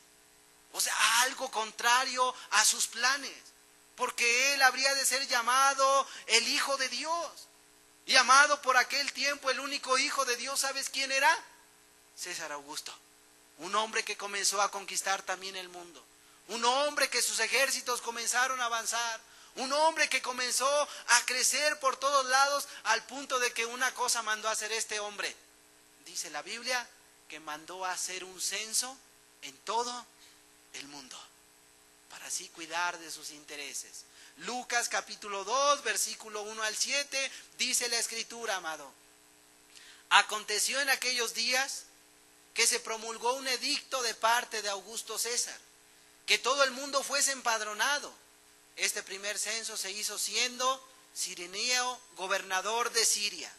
O sea, algo contrario a sus planes, porque él habría de ser llamado el Hijo de Dios. Y amado, por aquel tiempo el único Hijo de Dios, ¿sabes quién era? César Augusto, un hombre que comenzó a conquistar también el mundo, un hombre que sus ejércitos comenzaron a avanzar, un hombre que comenzó a crecer por todos lados, al punto de que una cosa mandó a hacer este hombre. Dice la Biblia que mandó a hacer un censo en todo el mundo, para así cuidar de sus intereses. Lucas capítulo 2, versículo 1 al 7, dice la escritura, amado. Aconteció en aquellos días que se promulgó un edicto de parte de Augusto César, que todo el mundo fuese empadronado. Este primer censo se hizo siendo Cirenio gobernador de Siria.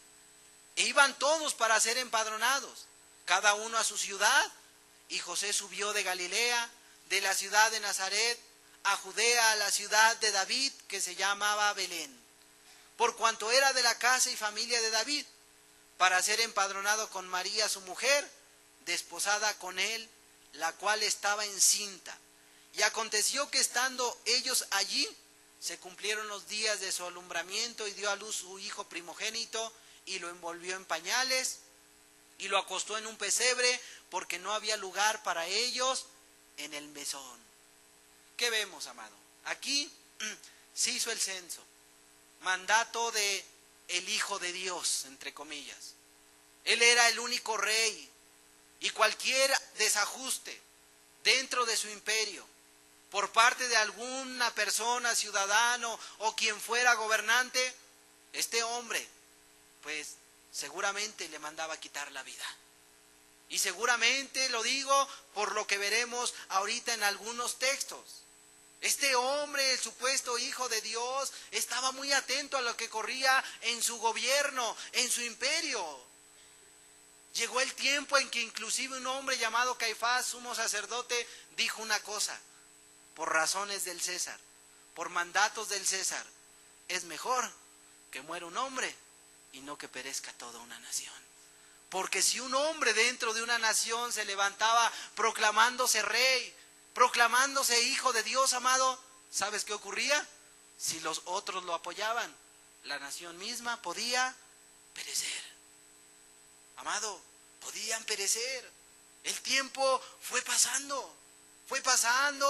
E iban todos para ser empadronados, cada uno a su ciudad. Y José subió de Galilea, de la ciudad de Nazaret, a Judea, a la ciudad de David, que se llamaba Belén, por cuanto era de la casa y familia de David, para ser empadronado con María su mujer, desposada con él, la cual estaba encinta. Y aconteció que estando ellos allí, se cumplieron los días de su alumbramiento, y dio a luz su hijo primogénito, y lo envolvió en pañales, y lo acostó en un pesebre, porque no había lugar para ellos en el mesón. ¿Qué vemos, amado? Aquí se hizo el censo, mandato de el Hijo de Dios, entre comillas. Él era el único rey, y cualquier desajuste dentro de su imperio, por parte de alguna persona, ciudadano o quien fuera gobernante, este hombre, pues seguramente le mandaba quitar la vida. Y seguramente lo digo por lo que veremos ahorita en algunos textos. Este hombre, el supuesto Hijo de Dios, estaba muy atento a lo que corría en su gobierno, en su imperio. Llegó el tiempo en que inclusive un hombre llamado Caifás, sumo sacerdote, dijo una cosa: por razones del César, por mandatos del César, es mejor que muera un hombre y no que perezca toda una nación. Porque si un hombre dentro de una nación se levantaba proclamándose rey, proclamándose hijo de Dios, amado, ¿sabes qué ocurría? Si los otros lo apoyaban, la nación misma podía perecer. Amado, podían perecer. El tiempo fue pasando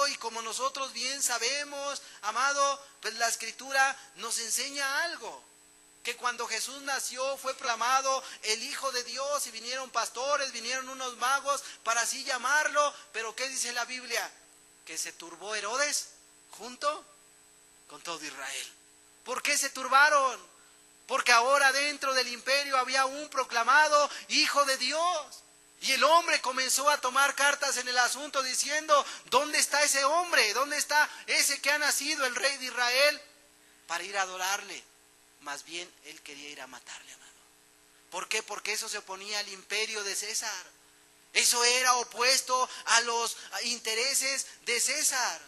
y como nosotros bien sabemos, amado, pues la Escritura nos enseña algo. Que cuando Jesús nació fue proclamado el Hijo de Dios y vinieron pastores, vinieron unos magos para así llamarlo. Pero ¿qué dice la Biblia? Que se turbó Herodes junto con todo Israel. ¿Por qué se turbaron? Porque ahora dentro del imperio había un proclamado Hijo de Dios. Y el hombre comenzó a tomar cartas en el asunto diciendo: ¿dónde está ese hombre? ¿Dónde está ese que ha nacido, el Rey de Israel? Para ir a adorarle. Más bien él quería ir a matarle, amado. ¿Por qué? Porque eso se oponía al imperio de César. Eso era opuesto a los intereses de César.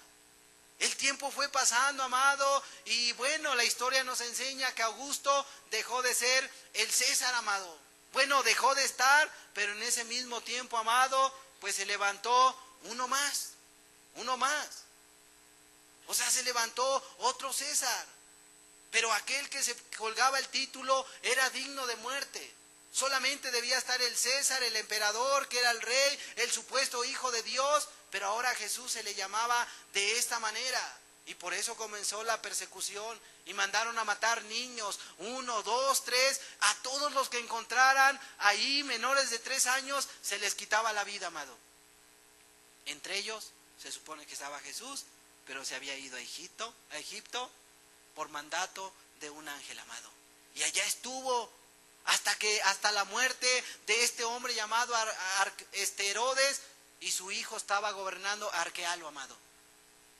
El tiempo fue pasando, amado, y bueno, la historia nos enseña que Augusto dejó de ser el César, amado. Bueno, dejó de estar, pero en ese mismo tiempo, amado, pues se levantó uno más. O sea, se levantó otro César. Pero aquel que se colgaba el título era digno de muerte. Solamente debía estar el César, el emperador, que era el rey, el supuesto Hijo de Dios. Pero ahora a Jesús se le llamaba de esta manera. Y por eso comenzó la persecución. Y mandaron a matar niños, 1, 2, 3. A todos los que encontraran ahí, menores de 3 años, se les quitaba la vida, amado. Entre ellos se supone que estaba Jesús, pero se había ido a Egipto por mandato de un ángel, amado. Y allá estuvo hasta la muerte de este hombre llamado Herodes, y su hijo estaba gobernando Arquelao, amado.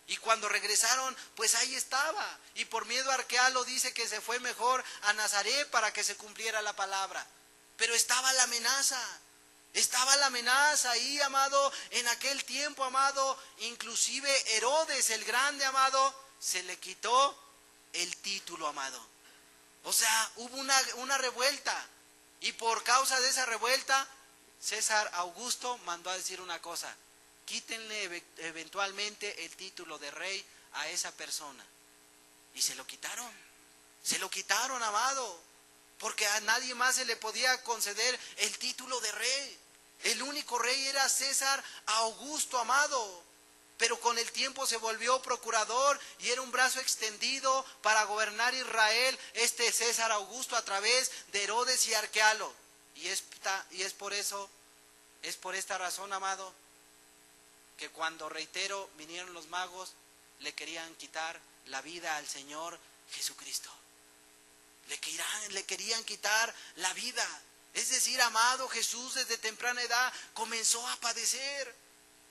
Y cuando regresaron, pues ahí estaba. Y por miedo a Arquelao dice que se fue mejor a Nazaret para que se cumpliera la palabra. Pero estaba la amenaza ahí, amado, en aquel tiempo, amado. Inclusive Herodes el grande, amado, se le quitó el título, amado. O sea, hubo una revuelta. Y por causa de esa revuelta, César Augusto mandó a decir una cosa: quítenle eventualmente el título de rey a esa persona. Y se lo quitaron, amado, porque a nadie más se le podía conceder el título de rey. El único rey era César Augusto, amado. Pero con el tiempo se volvió procurador y era un brazo extendido para gobernar Israel, este César Augusto, a través de Herodes y Arquelao. Y es por esta razón, amado, que cuando, reitero, vinieron los magos, le querían quitar la vida al Señor Jesucristo. Le querían quitar la vida. Es decir, amado, Jesús desde temprana edad comenzó a padecer.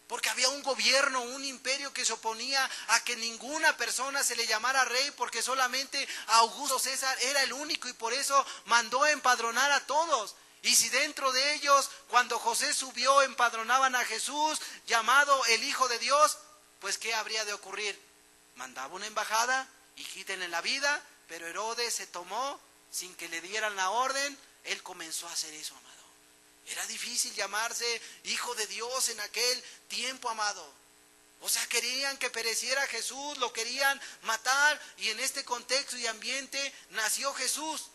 Porque había un gobierno, un imperio que se oponía a que ninguna persona se le llamara rey, porque solamente Augusto César era el único, y por eso mandó a empadronar a todos. Y si dentro de ellos, cuando José subió, empadronaban a Jesús, llamado el Hijo de Dios, pues ¿qué habría de ocurrir? Mandaba una embajada y quítenle la vida, pero Herodes se tomó, sin que le dieran la orden, él comenzó a hacer eso, amado. Era difícil llamarse Hijo de Dios en aquel tiempo, amado. O sea, querían que pereciera Jesús, lo querían matar, y en este contexto y ambiente nació Jesús.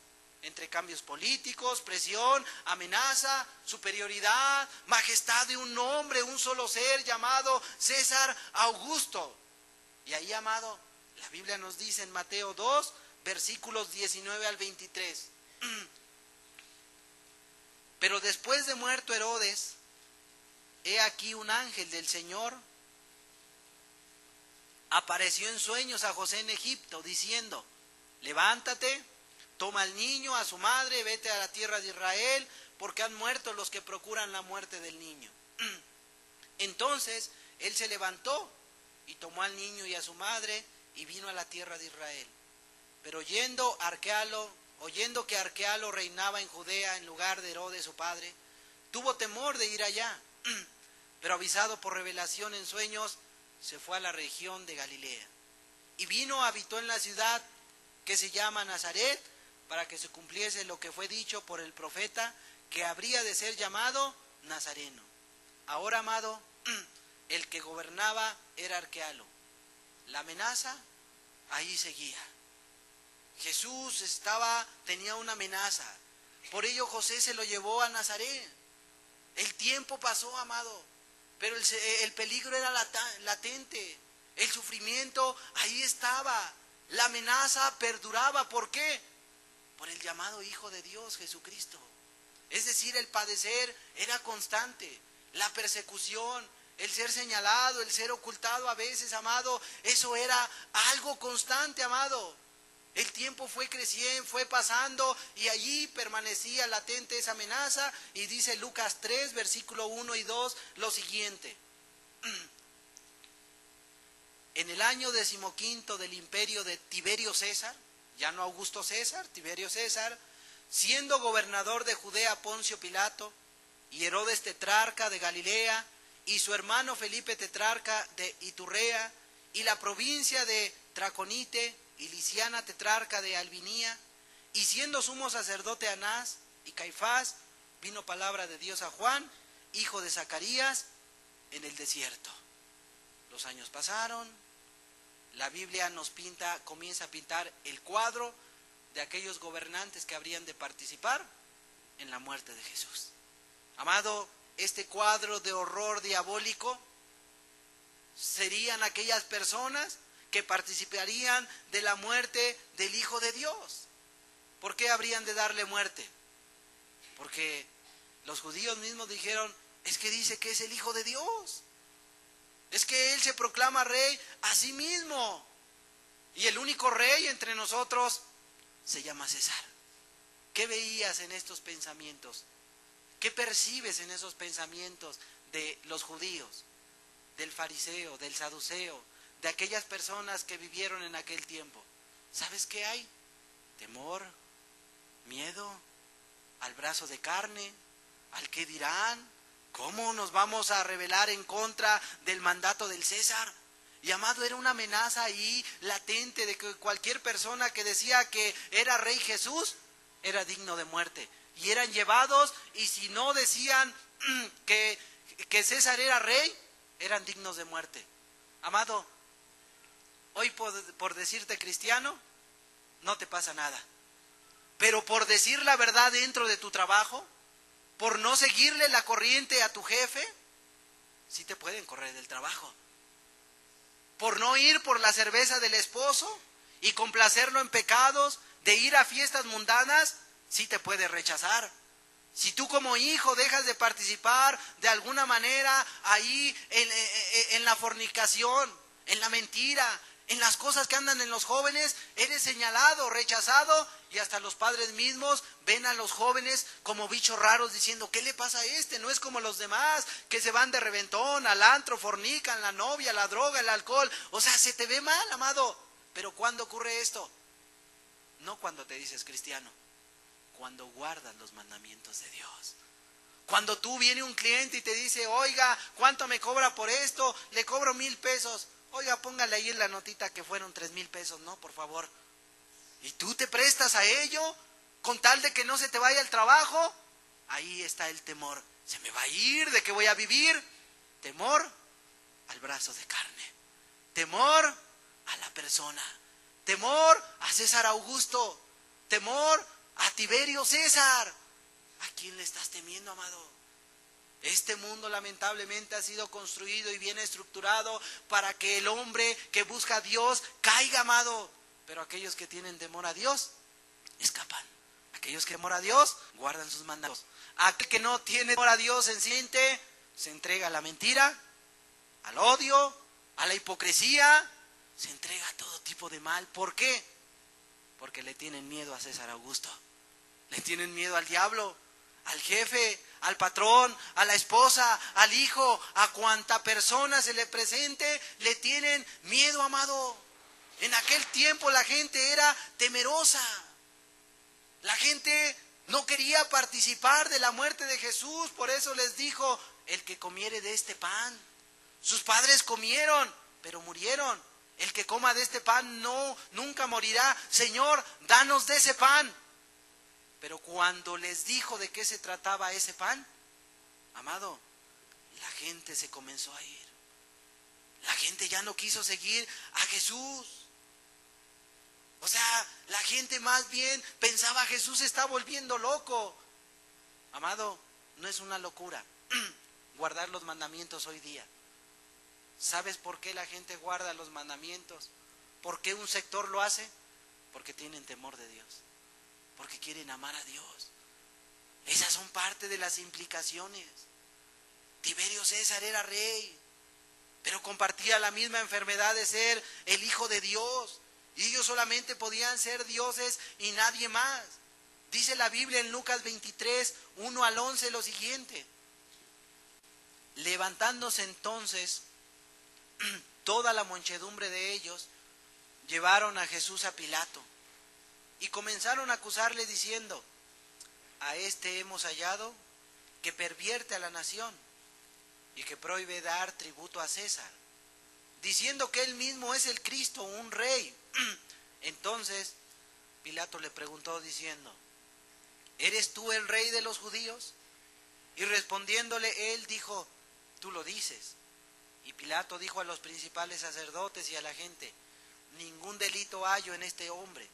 Entre cambios políticos, presión, amenaza, superioridad, majestad de un hombre, un solo ser llamado César Augusto. Y ahí, amado, la Biblia nos dice en Mateo 2, versículos 19 al 23. Pero después de muerto Herodes, he aquí un ángel del Señor apareció en sueños a José en Egipto, diciendo: levántate, toma al niño, a su madre, vete a la tierra de Israel, porque han muerto los que procuran la muerte del niño. Entonces él se levantó y tomó al niño y a su madre y vino a la tierra de Israel. Pero oyendo que Arquelao reinaba en Judea en lugar de Herodes su padre, tuvo temor de ir allá, pero avisado por revelación en sueños, se fue a la región de Galilea. Y vino, habitó en la ciudad que se llama Nazaret, para que se cumpliese lo que fue dicho por el profeta, que habría de ser llamado Nazareno. Ahora, amado, el que gobernaba era Arquelao. La amenaza ahí seguía. Jesús tenía una amenaza. Por ello José se lo llevó a Nazaret. El tiempo pasó, amado, pero el peligro era latente. El sufrimiento ahí estaba. La amenaza perduraba. ¿Por qué? Por el llamado Hijo de Dios, Jesucristo. Es decir, el padecer era constante. La persecución, el ser señalado, el ser ocultado a veces, amado, eso era algo constante, amado. El tiempo fue creciendo, fue pasando, y allí permanecía latente esa amenaza. Y dice Lucas 3, versículo 1 y 2, lo siguiente: en el año 15 del imperio de Tiberio César, ya no Augusto César, Tiberio César, siendo gobernador de Judea Poncio Pilato, y Herodes tetrarca de Galilea, y su hermano Felipe tetrarca de Iturrea, y la provincia de Traconite, y Lisiana tetrarca de Albinía, y siendo sumo sacerdote Anás y Caifás, vino palabra de Dios a Juan, hijo de Zacarías, en el desierto. Los años pasaron, la Biblia comienza a pintar el cuadro de aquellos gobernantes que habrían de participar en la muerte de Jesús. Amado, este cuadro de horror diabólico serían aquellas personas que participarían de la muerte del Hijo de Dios. ¿Por qué habrían de darle muerte? Porque los judíos mismos dijeron: es que dice que es el Hijo de Dios, es que Él se proclama rey a sí mismo, y el único rey entre nosotros se llama César. ¿Qué veías en estos pensamientos? ¿Qué percibes en esos pensamientos de los judíos, del fariseo, del saduceo, de aquellas personas que vivieron en aquel tiempo? ¿Sabes qué hay? Temor, miedo, al brazo de carne, al qué dirán, cómo nos vamos a rebelar en contra del mandato del César. Y amado, era una amenaza ahí latente de que cualquier persona que decía que era rey Jesús era digno de muerte. Y eran llevados, y si no decían que César era rey, eran dignos de muerte. Amado, hoy por decirte cristiano, no te pasa nada. Pero por decir la verdad dentro de tu trabajo, por no seguirle la corriente a tu jefe, sí te pueden correr del trabajo. Por no ir por la cerveza del esposo y complacerlo en pecados, de ir a fiestas mundanas, sí te puede rechazar. Si tú como hijo dejas de participar de alguna manera ahí en la fornicación, en la mentira, en las cosas que andan en los jóvenes, eres señalado, rechazado, y hasta los padres mismos ven a los jóvenes como bichos raros diciendo, ¿qué le pasa a este? No es como los demás, que se van de reventón, al antro, fornican, la novia, la droga, el alcohol. O sea, se te ve mal, amado. Pero ¿cuándo ocurre esto? No cuando te dices cristiano, cuando guardas los mandamientos de Dios. Cuando tú viene un cliente y te dice, oiga, ¿cuánto me cobra por esto? Le cobro 1,000 pesos. Oiga, póngale ahí en la notita que fueron 3,000 pesos, ¿no? Por favor. Y tú te prestas a ello con tal de que no se te vaya el trabajo. Ahí está el temor. ¿Se me va a ir? ¿De qué voy a vivir? Temor al brazo de carne. Temor a la persona. Temor a César Augusto. Temor a Tiberio César. ¿A quién le estás temiendo, amado? Este mundo lamentablemente ha sido construido y bien estructurado para que el hombre que busca a Dios caiga, amado. Pero aquellos que tienen temor a Dios, escapan. Aquellos que temor a Dios, guardan sus mandatos. Aquel que no tiene temor a Dios, se entrega a la mentira, al odio, a la hipocresía, se entrega a todo tipo de mal. ¿Por qué? Porque le tienen miedo a César Augusto. Le tienen miedo al diablo, al jefe, al patrón, a la esposa, al hijo, a cuanta persona se le presente, le tienen miedo, amado. En aquel tiempo la gente era temerosa. La gente no quería participar de la muerte de Jesús, por eso les dijo, el que comiere de este pan. Sus padres comieron, pero murieron. El que coma de este pan nunca morirá. Señor, danos de ese pan. Pero cuando les dijo de qué se trataba ese pan, amado, la gente se comenzó a ir. La gente ya no quiso seguir a Jesús. O sea, la gente más bien pensaba Jesús se está volviendo loco. Amado, no es una locura guardar los mandamientos hoy día. ¿Sabes por qué la gente guarda los mandamientos? ¿Por qué un sector lo hace? Porque tienen temor de Dios. Porque quieren amar a Dios. Esas son parte de las implicaciones. Tiberio César era rey, pero compartía la misma enfermedad de ser el Hijo de Dios. Y ellos solamente podían ser dioses y nadie más. Dice la Biblia en Lucas 23, 1 al 11 lo siguiente. Levantándose entonces toda la muchedumbre de ellos, llevaron a Jesús a Pilato. Y comenzaron a acusarle diciendo, a este hemos hallado que pervierte a la nación y que prohíbe dar tributo a César, diciendo que él mismo es el Cristo, un rey. Entonces Pilato le preguntó diciendo, ¿eres tú el rey de los judíos? Y respondiéndole él dijo, tú lo dices. Y Pilato dijo a los principales sacerdotes y a la gente, ningún delito hallo en este hombre.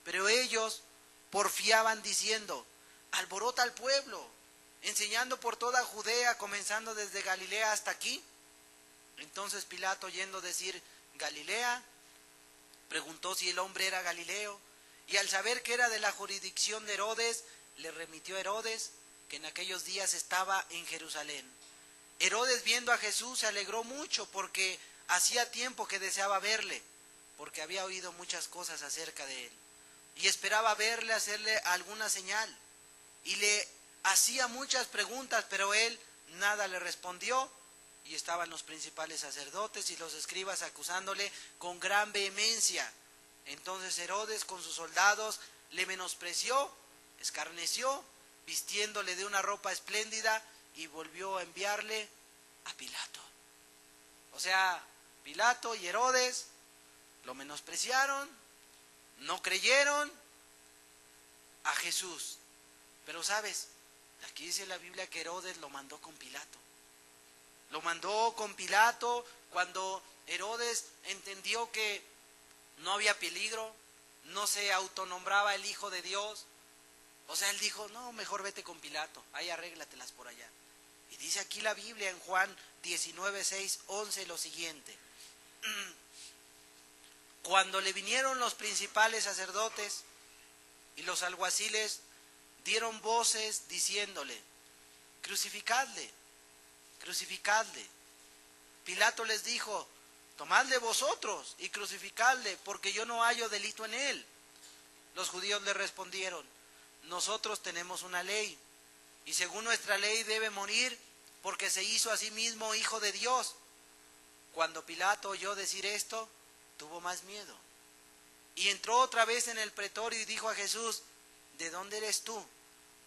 Pero ellos porfiaban diciendo, alborota al pueblo, enseñando por toda Judea, comenzando desde Galilea hasta aquí. Entonces Pilato, oyendo decir Galilea, preguntó si el hombre era Galileo, y al saber que era de la jurisdicción de Herodes, le remitió a Herodes, que en aquellos días estaba en Jerusalén. Herodes, viendo a Jesús, se alegró mucho, porque hacía tiempo que deseaba verle, porque había oído muchas cosas acerca de él. Y esperaba verle, hacerle alguna señal. Y le hacía muchas preguntas, pero él nada le respondió. Y estaban los principales sacerdotes y los escribas acusándole con gran vehemencia. Entonces Herodes con sus soldados le menospreció, escarneció, vistiéndole de una ropa espléndida, y volvió a enviarle a Pilato. O sea, Pilato y Herodes lo menospreciaron, no creyeron a Jesús. Pero sabes, aquí dice la Biblia que Herodes lo mandó con Pilato. Lo mandó con Pilato cuando Herodes entendió que no había peligro, no se autonombraba el Hijo de Dios. O sea, él dijo, no, mejor vete con Pilato, ahí arréglatelas por allá. Y dice aquí la Biblia en Juan 19, 6, 11 lo siguiente. Cuando le vinieron los principales sacerdotes y los alguaciles dieron voces diciéndole: crucificadle, crucificadle. Pilato les dijo: tomadle vosotros y crucificadle, porque yo no hallo delito en él. Los judíos le respondieron: nosotros tenemos una ley, y según nuestra ley debe morir, porque se hizo a sí mismo hijo de Dios. Cuando Pilato oyó decir esto, tuvo más miedo, y entró otra vez en el pretorio y dijo a Jesús: ¿de dónde eres tú?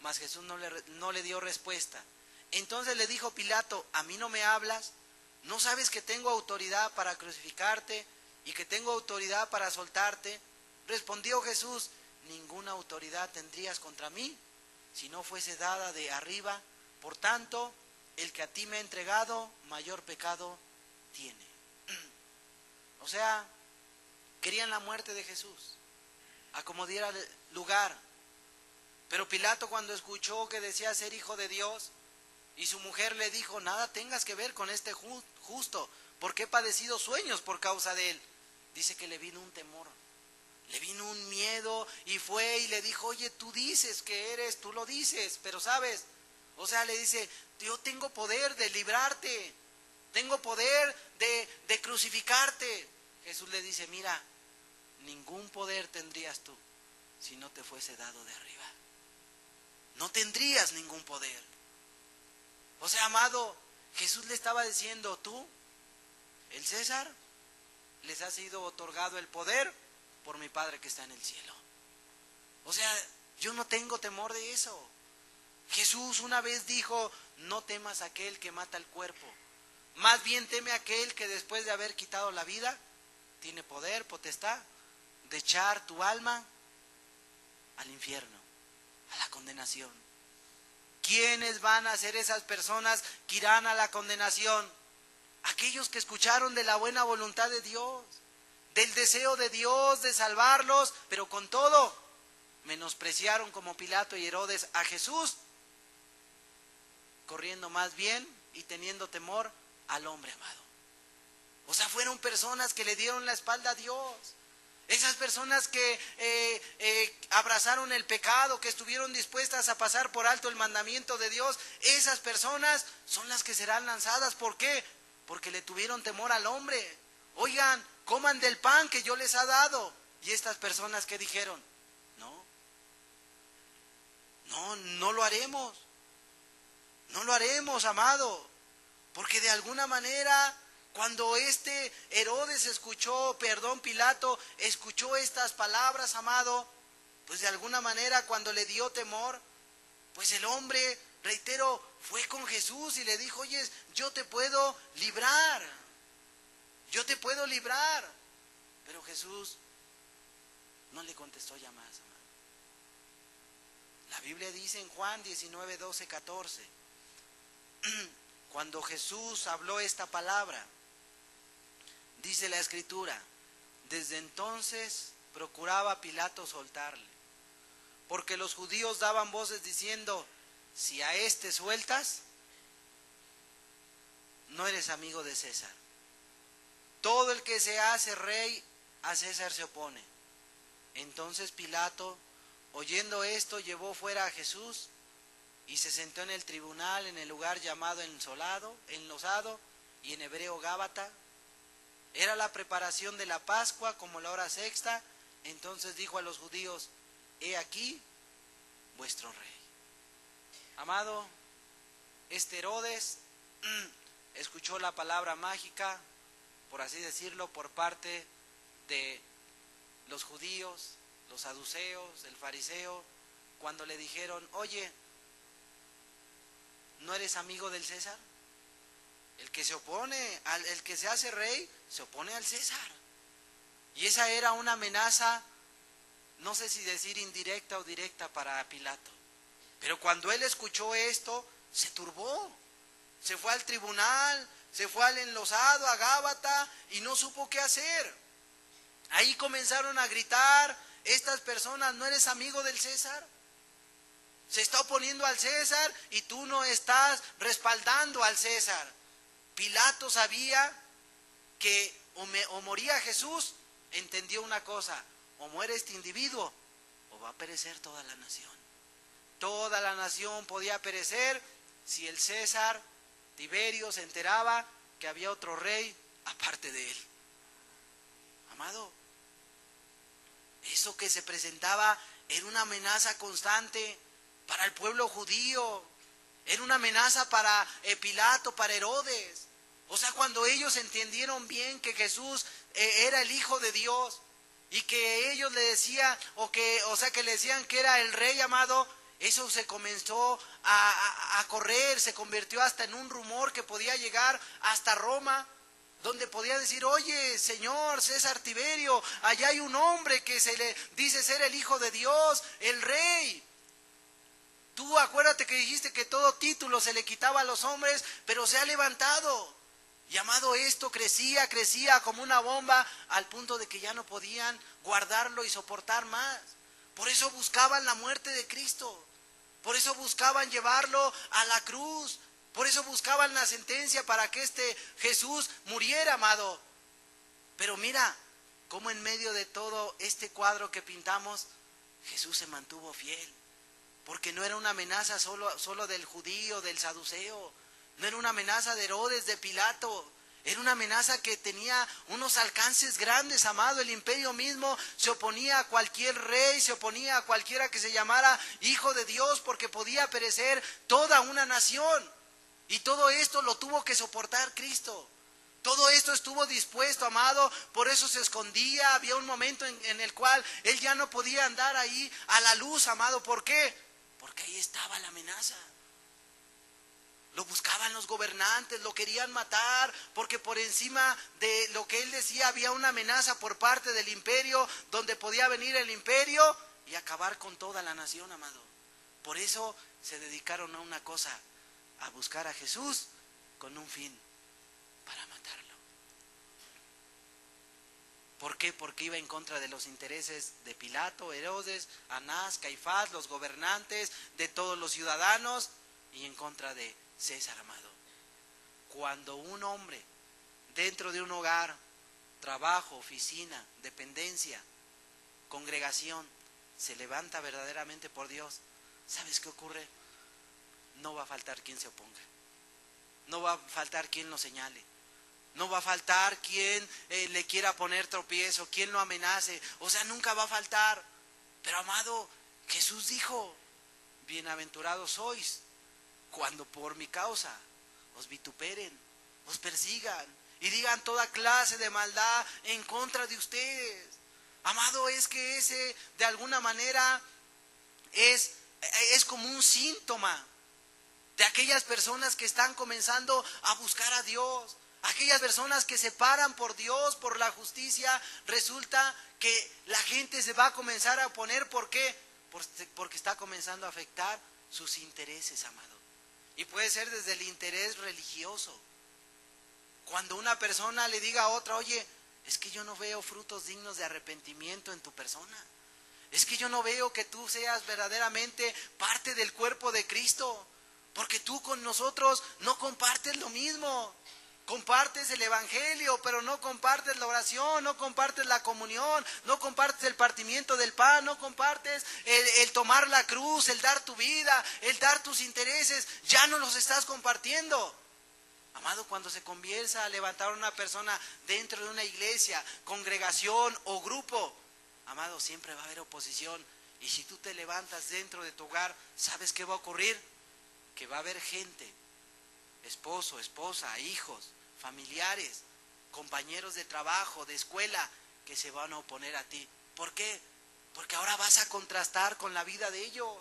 Mas Jesús no le dio respuesta. Entonces le dijo Pilato: ¿a mí no me hablas? ¿No sabes que tengo autoridad para crucificarte y que tengo autoridad para soltarte? Respondió Jesús: ninguna autoridad tendrías contra mí si no fuese dada de arriba. Por tanto, el que a ti me ha entregado, mayor pecado tiene. O sea, querían la muerte de Jesús, a como diera lugar. Pero Pilato, cuando escuchó que decía ser hijo de Dios, y su mujer le dijo: nada tengas que ver con este justo, porque he padecido sueños por causa de él, dice que le vino un temor, le vino un miedo, y fue y le dijo: oye, tú dices que eres, tú lo dices, pero sabes, o sea, le dice: yo tengo poder de librarte, tengo poder de crucificarte. Jesús le dice: mira, ningún poder tendrías tú si no te fuese dado de arriba. No tendrías ningún poder. O sea, amado, Jesús le estaba diciendo: tú, el César, les ha sido otorgado el poder por mi Padre que está en el cielo. O sea, yo no tengo temor de eso. Jesús una vez dijo: no temas a aquel que mata el cuerpo, más bien teme a aquel que después de haber quitado la vida, tiene poder, potestad, de echar tu alma al infierno, a la condenación. ¿Quiénes van a ser esas personas que irán a la condenación? Aquellos que escucharon de la buena voluntad de Dios, del deseo de Dios de salvarlos, pero con todo menospreciaron, como Pilato y Herodes, a Jesús, corriendo más bien y teniendo temor al hombre amado. O sea, fueron personas que le dieron la espalda a Dios. Esas personas que abrazaron el pecado, que estuvieron dispuestas a pasar por alto el mandamiento de Dios, esas personas son las que serán lanzadas. ¿Por qué? Porque le tuvieron temor al hombre. Oigan, coman del pan que yo les he dado. Y estas personas, ¿qué dijeron? No lo haremos. No lo haremos, amado. Porque de alguna manera, cuando Pilato escuchó estas palabras, amado, pues de alguna manera cuando le dio temor, pues el hombre, reitero, fue con Jesús y le dijo: oye, yo te puedo librar, yo te puedo librar. Pero Jesús no le contestó ya más, amado. La Biblia dice en Juan 19, 12, 14, cuando Jesús habló esta palabra, dice la Escritura: desde entonces procuraba Pilato soltarle, porque los judíos daban voces diciendo: si a este sueltas, no eres amigo de César. Todo el que se hace rey, a César se opone. Entonces Pilato, oyendo esto, llevó fuera a Jesús y se sentó en el tribunal, en el lugar llamado enlosado, y en hebreo Gábata. Era la preparación de la Pascua, como la hora sexta. Entonces dijo a los judíos: he aquí vuestro rey. Amado, Herodes escuchó la palabra mágica, por así decirlo, por parte de los judíos, los saduceos, el fariseo, cuando le dijeron: oye, ¿no eres amigo del César? El que se opone, el que se hace rey, se opone al César. Y esa era una amenaza, no sé si decir indirecta o directa, para Pilato. Pero cuando él escuchó esto, se turbó. Se fue al tribunal, se fue al enlosado, a Gábata, y no supo qué hacer. Ahí comenzaron a gritar estas personas: ¿no eres amigo del César? Se está oponiendo al César y tú no estás respaldando al César. Pilato sabía que o moría Jesús. Entendió una cosa: o muere este individuo o va a perecer toda la nación. toda la nación podía perecer si el César Tiberio se enteraba que había otro rey aparte de él. Amado, eso que se presentaba era una amenaza constante para el pueblo judío, era una amenaza para Pilato, para Herodes. O sea, cuando ellos entendieron bien que Jesús era el Hijo de Dios y que ellos le decían, que le decían que era el rey, amado, eso se comenzó a correr, se convirtió hasta en un rumor que podía llegar hasta Roma, donde podía decir, oye, señor César Tiberio, allá hay un hombre que se le dice ser el Hijo de Dios, el rey. Tú acuérdate que dijiste que todo título se le quitaba a los hombres, pero se ha levantado. Y amado, esto crecía como una bomba, al punto de que ya no podían guardarlo y soportar más. Por eso buscaban la muerte de Cristo, por eso buscaban llevarlo a la cruz, por eso buscaban la sentencia para que este Jesús muriera, amado. Pero mira, cómo en medio de todo este cuadro que pintamos, Jesús se mantuvo fiel. Porque no era una amenaza solo del judío, del saduceo, no era una amenaza de Herodes, de Pilato, era una amenaza que tenía unos alcances grandes, amado. El imperio mismo se oponía a cualquier rey, se oponía a cualquiera que se llamara Hijo de Dios, porque podía perecer toda una nación. Y todo esto lo tuvo que soportar Cristo. Todo esto estuvo dispuesto, amado, por eso se escondía. Había un momento en el cual él ya no podía andar ahí a la luz, amado. ¿Por qué? Porque ahí estaba la amenaza. Lo buscaban los gobernantes, lo querían matar, porque por encima de lo que él decía había una amenaza por parte del imperio, donde podía venir el imperio y acabar con toda la nación, amado. Por eso se dedicaron a una cosa, a buscar a Jesús con un fin, para matarlo. ¿Por qué? Porque iba en contra de los intereses de Pilato, Herodes, Anás, Caifás, los gobernantes, de todos los ciudadanos, y en contra de César, amado. Cuando un hombre dentro de un hogar, trabajo, oficina, dependencia, congregación, se levanta verdaderamente por Dios, ¿sabes qué ocurre? No va a faltar quien se oponga, no va a faltar quien lo señale, no va a faltar quien le quiera poner tropiezo, quien lo amenace. O sea, nunca va a faltar. Pero amado, Jesús dijo, bienaventurados sois cuando por mi causa os vituperen, os persigan y digan toda clase de maldad en contra de ustedes. Amado, es que ese de alguna manera es como un síntoma de aquellas personas que están comenzando a buscar a Dios. Aquellas personas que se paran por Dios, por la justicia, resulta que la gente se va a comenzar a oponer. ¿Por qué? Porque está comenzando a afectar sus intereses, amado. Y puede ser desde el interés religioso. Cuando una persona le diga a otra, oye, es que yo no veo frutos dignos de arrepentimiento en tu persona. Es que yo no veo que tú seas verdaderamente parte del cuerpo de Cristo. Porque tú con nosotros no compartes lo mismo. Compartes el evangelio, pero no compartes la oración, no compartes la comunión, no compartes el partimiento del pan, no compartes el tomar la cruz, el dar tu vida, el dar tus intereses, ya no los estás compartiendo. Amado, cuando se comienza a levantar una persona dentro de una iglesia, congregación o grupo, amado, siempre va a haber oposición. Y si tú te levantas dentro de tu hogar, ¿sabes qué va a ocurrir? Que va a haber gente, esposo, esposa, hijos, familiares, compañeros de trabajo, de escuela, que se van a oponer a ti. ¿Por qué? Porque ahora vas a contrastar con la vida de ellos.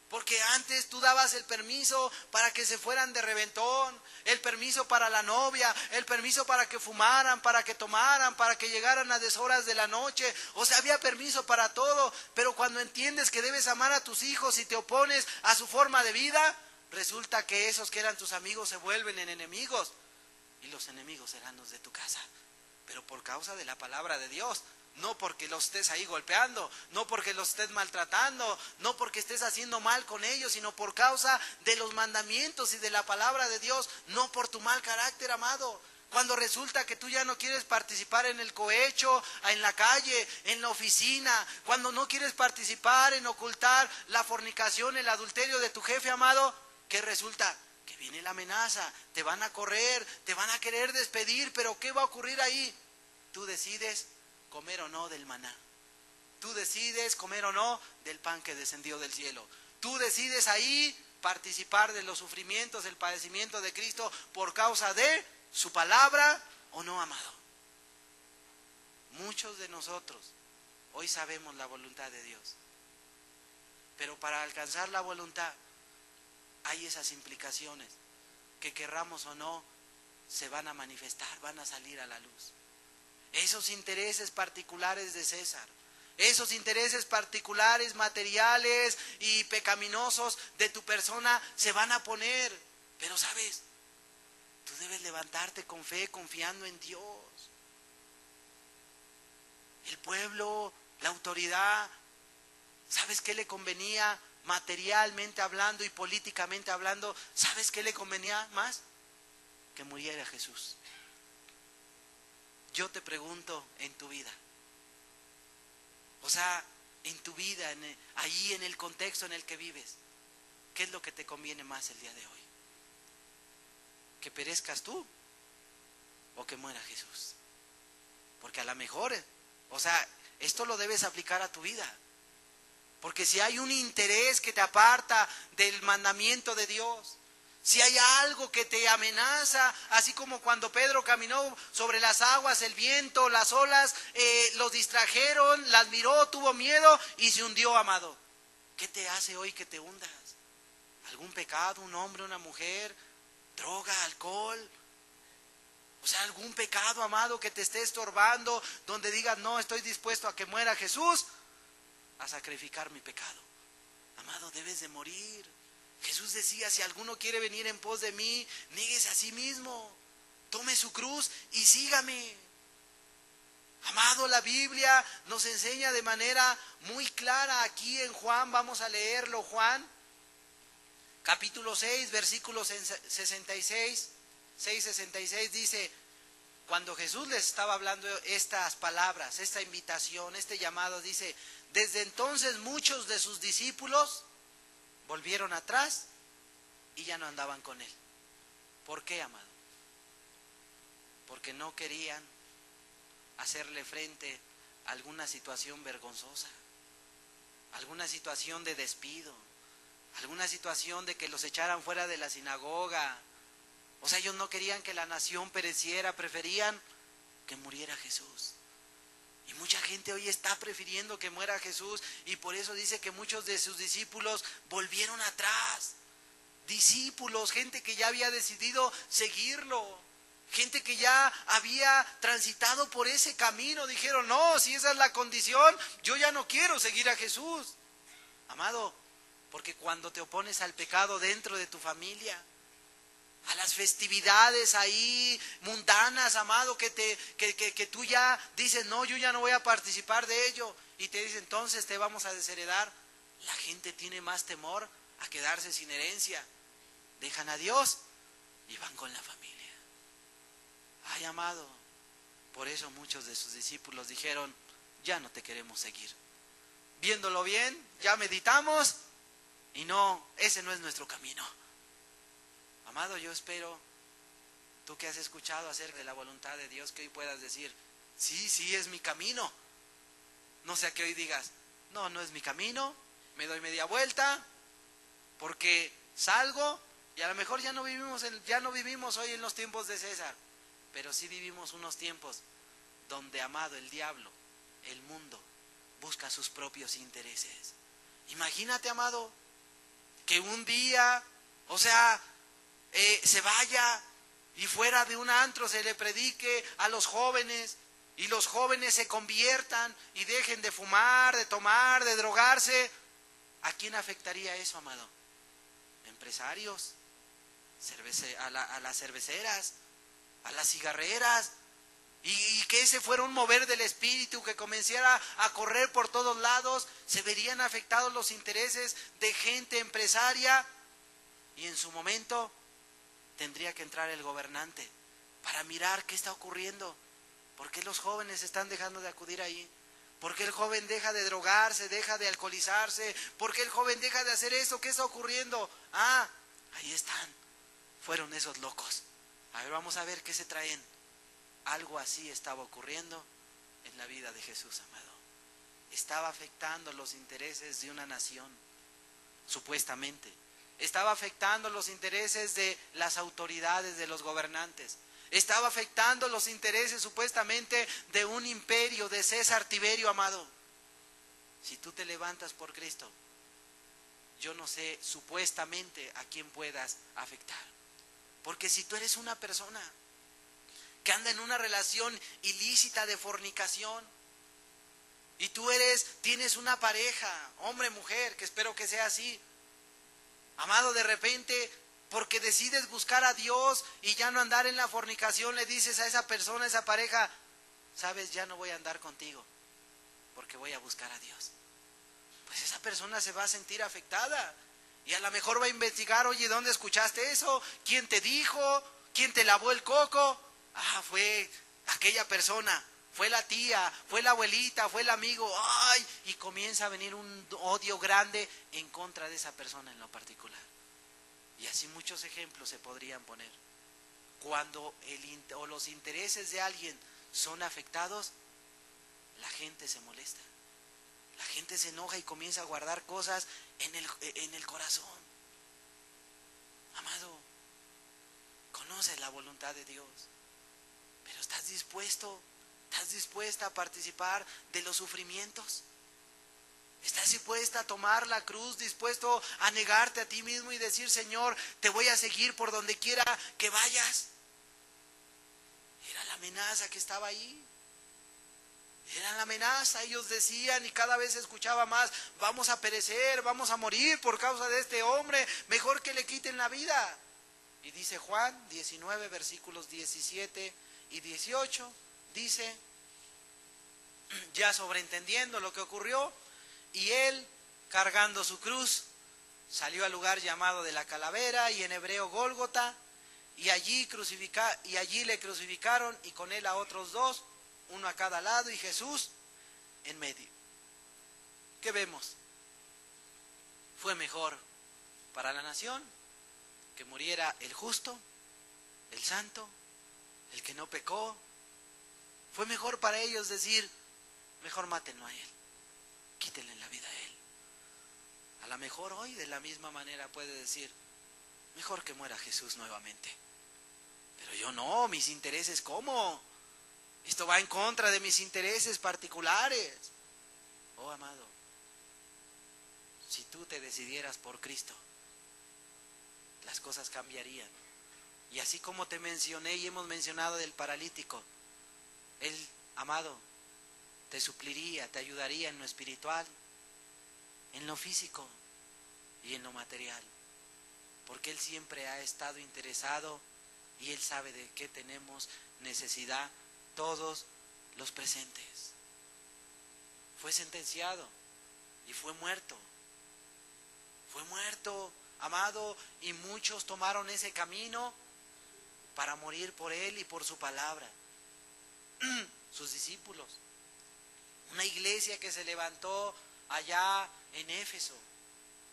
Porque antes tú dabas el permiso para que se fueran de reventón, el permiso para la novia, el permiso para que fumaran, para que tomaran, para que llegaran a deshoras de la noche. O sea, había permiso para todo, pero cuando entiendes que debes amar a tus hijos y te opones a su forma de vida, resulta que esos que eran tus amigos se vuelven en enemigos, y los enemigos serán los de tu casa, pero por causa de la palabra de Dios, no porque los estés ahí golpeando, no porque los estés maltratando, no porque estés haciendo mal con ellos, sino por causa de los mandamientos y de la palabra de Dios, no por tu mal carácter, amado. Cuando resulta que tú ya no quieres participar en el cohecho, en la calle, en la oficina. Cuando no quieres participar en ocultar la fornicación, el adulterio de tu jefe, amado. ¿Qué resulta? Que viene la amenaza, te van a correr, te van a querer despedir. Pero ¿qué va a ocurrir ahí? Tú decides comer o no del maná. Tú decides comer o no del pan que descendió del cielo. Tú decides ahí participar de los sufrimientos, del padecimiento de Cristo por causa de su palabra o no, amado. Muchos de nosotros hoy sabemos la voluntad de Dios, pero para alcanzar la voluntad hay esas implicaciones que querramos o no se van a manifestar, van a salir a la luz. Esos intereses particulares de César, esos intereses particulares, materiales y pecaminosos de tu persona se van a poner. Pero ¿sabes? Tú debes levantarte con fe, confiando en Dios. El pueblo, la autoridad, ¿sabes qué le convenía materialmente hablando y políticamente hablando? ¿Sabes qué le convenía más? Que muriera Jesús. Yo te pregunto, en tu vida, o sea, en tu vida, ahí en el contexto en el que vives, ¿qué es lo que te conviene más el día de hoy? ¿Que perezcas tú o que muera Jesús? Porque a lo mejor, o sea, esto lo debes aplicar a tu vida. Porque si hay un interés que te aparta del mandamiento de Dios, si hay algo que te amenaza, así como cuando Pedro caminó sobre las aguas, el viento, las olas, los distrajeron, las miró, tuvo miedo y se hundió, amado. ¿Qué te hace hoy que te hundas? ¿Algún pecado, un hombre, una mujer, droga, alcohol? O sea, algún pecado, amado, que te esté estorbando, donde digas, no, estoy dispuesto a que muera Jesús, a sacrificar mi pecado. Amado, debes de morir. Jesús decía, si alguno quiere venir en pos de mí, níguese a sí mismo, tome su cruz y sígame. Amado, la Biblia nos enseña de manera muy clara aquí en Juan, vamos a leerlo, Juan, capítulo 6, versículo 66, 6:66 dice, cuando Jesús les estaba hablando estas palabras, esta invitación, este llamado, dice, desde entonces muchos de sus discípulos volvieron atrás y ya no andaban con él. ¿Por qué, amado? Porque no querían hacerle frente a alguna situación vergonzosa, alguna situación de despido, alguna situación de que los echaran fuera de la sinagoga. O sea, ellos no querían que la nación pereciera, preferían que muriera Jesús. Y mucha gente hoy está prefiriendo que muera Jesús y por eso dice que muchos de sus discípulos volvieron atrás. Discípulos, gente que ya había decidido seguirlo, gente que ya había transitado por ese camino, dijeron, no, si esa es la condición, yo ya no quiero seguir a Jesús. Amado, porque cuando te opones al pecado dentro de tu familia, a las festividades ahí mundanas, amado, que tú ya dices, no, yo ya no voy a participar de ello, y te dicen, entonces te vamos a desheredar, la gente tiene más temor a quedarse sin herencia, dejan a Dios y van con la familia. Ay, amado, por eso muchos de sus discípulos dijeron, ya no te queremos seguir. Viéndolo bien, ya meditamos y no, ese no es nuestro camino. Amado, yo espero, tú que has escuchado acerca de la voluntad de Dios, que hoy puedas decir, sí, es mi camino. No sea que hoy digas, no, no es mi camino, me doy media vuelta, porque salgo y a lo mejor ya no vivimos hoy en los tiempos de César, pero sí vivimos unos tiempos donde, amado, el diablo, el mundo, busca sus propios intereses. Imagínate, amado, que un día, o sea, se vaya y fuera de un antro se le predique a los jóvenes y los jóvenes se conviertan y dejen de fumar, de tomar, de drogarse. ¿A quién afectaría eso, amado? Empresarios, a las cerveceras, a las cigarreras, y que ese fuera un mover del espíritu que comenzara a correr por todos lados. Se verían afectados los intereses de gente empresaria y en su momento tendría que entrar el gobernante para mirar qué está ocurriendo. ¿Por qué los jóvenes están dejando de acudir ahí? ¿Por qué el joven deja de drogarse, deja de alcoholizarse? ¿Por qué el joven deja de hacer eso? ¿Qué está ocurriendo? Ah, ahí están. Fueron esos locos. A ver, vamos a ver qué se traen. Algo así estaba ocurriendo en la vida de Jesús, amado. Estaba afectando los intereses de una nación, supuestamente. Estaba afectando los intereses de las autoridades, de los gobernantes. Estaba afectando los intereses supuestamente de un imperio, de César Tiberio, amado. Si tú te levantas por Cristo, yo no sé supuestamente a quién puedas afectar. Porque si tú eres una persona que anda en una relación ilícita de fornicación, y tú tienes una pareja, hombre, mujer, que espero que sea así, amado, de repente, porque decides buscar a Dios y ya no andar en la fornicación, le dices a esa persona, a esa pareja, sabes, ya no voy a andar contigo, porque voy a buscar a Dios. Pues esa persona se va a sentir afectada y a lo mejor va a investigar, oye, ¿dónde escuchaste eso? ¿Quién te dijo? ¿Quién te lavó el coco? Ah, fue aquella persona, fue la tía, fue la abuelita, fue el amigo. Ay, y comienza a venir un odio grande en contra de esa persona en lo particular. Y así muchos ejemplos se podrían poner. Cuando los intereses de alguien son afectados, la gente se molesta. La gente se enoja y comienza a guardar cosas en el corazón. Amado, conoces la voluntad de Dios, pero ¿estás dispuesta a participar de los sufrimientos? ¿Estás dispuesta a tomar la cruz, dispuesto a negarte a ti mismo y decir, Señor, te voy a seguir por donde quiera que vayas? Era la amenaza que estaba ahí. Era la amenaza, ellos decían, y cada vez se escuchaba más, vamos a perecer, vamos a morir por causa de este hombre, mejor que le quiten la vida. Y dice Juan 19, versículos 17 y 18, dice, ya sobreentendiendo lo que ocurrió, y él, cargando su cruz, salió al lugar llamado de la Calavera, y en hebreo Gólgota, y allí le crucificaron, y con él a otros dos, uno a cada lado, y Jesús en medio. ¿Qué vemos? Fue mejor para la nación que muriera el justo, el santo, el que no pecó. Fue mejor para ellos decir, mejor mátenlo a él, quítenle la vida a él. A lo mejor hoy de la misma manera puede decir, mejor que muera Jesús nuevamente. Pero yo no, mis intereses, ¿cómo? Esto va en contra de mis intereses particulares. Oh, amado, si tú te decidieras por Cristo, las cosas cambiarían. Y así como te mencioné y hemos mencionado del paralítico, Él, amado, te supliría, te ayudaría en lo espiritual, en lo físico y en lo material. Porque Él siempre ha estado interesado y Él sabe de qué tenemos necesidad todos los presentes. Fue sentenciado y fue muerto. Fue muerto, amado, y muchos tomaron ese camino para morir por Él y por su palabra. Sus discípulos. Una iglesia que se levantó allá en Éfeso,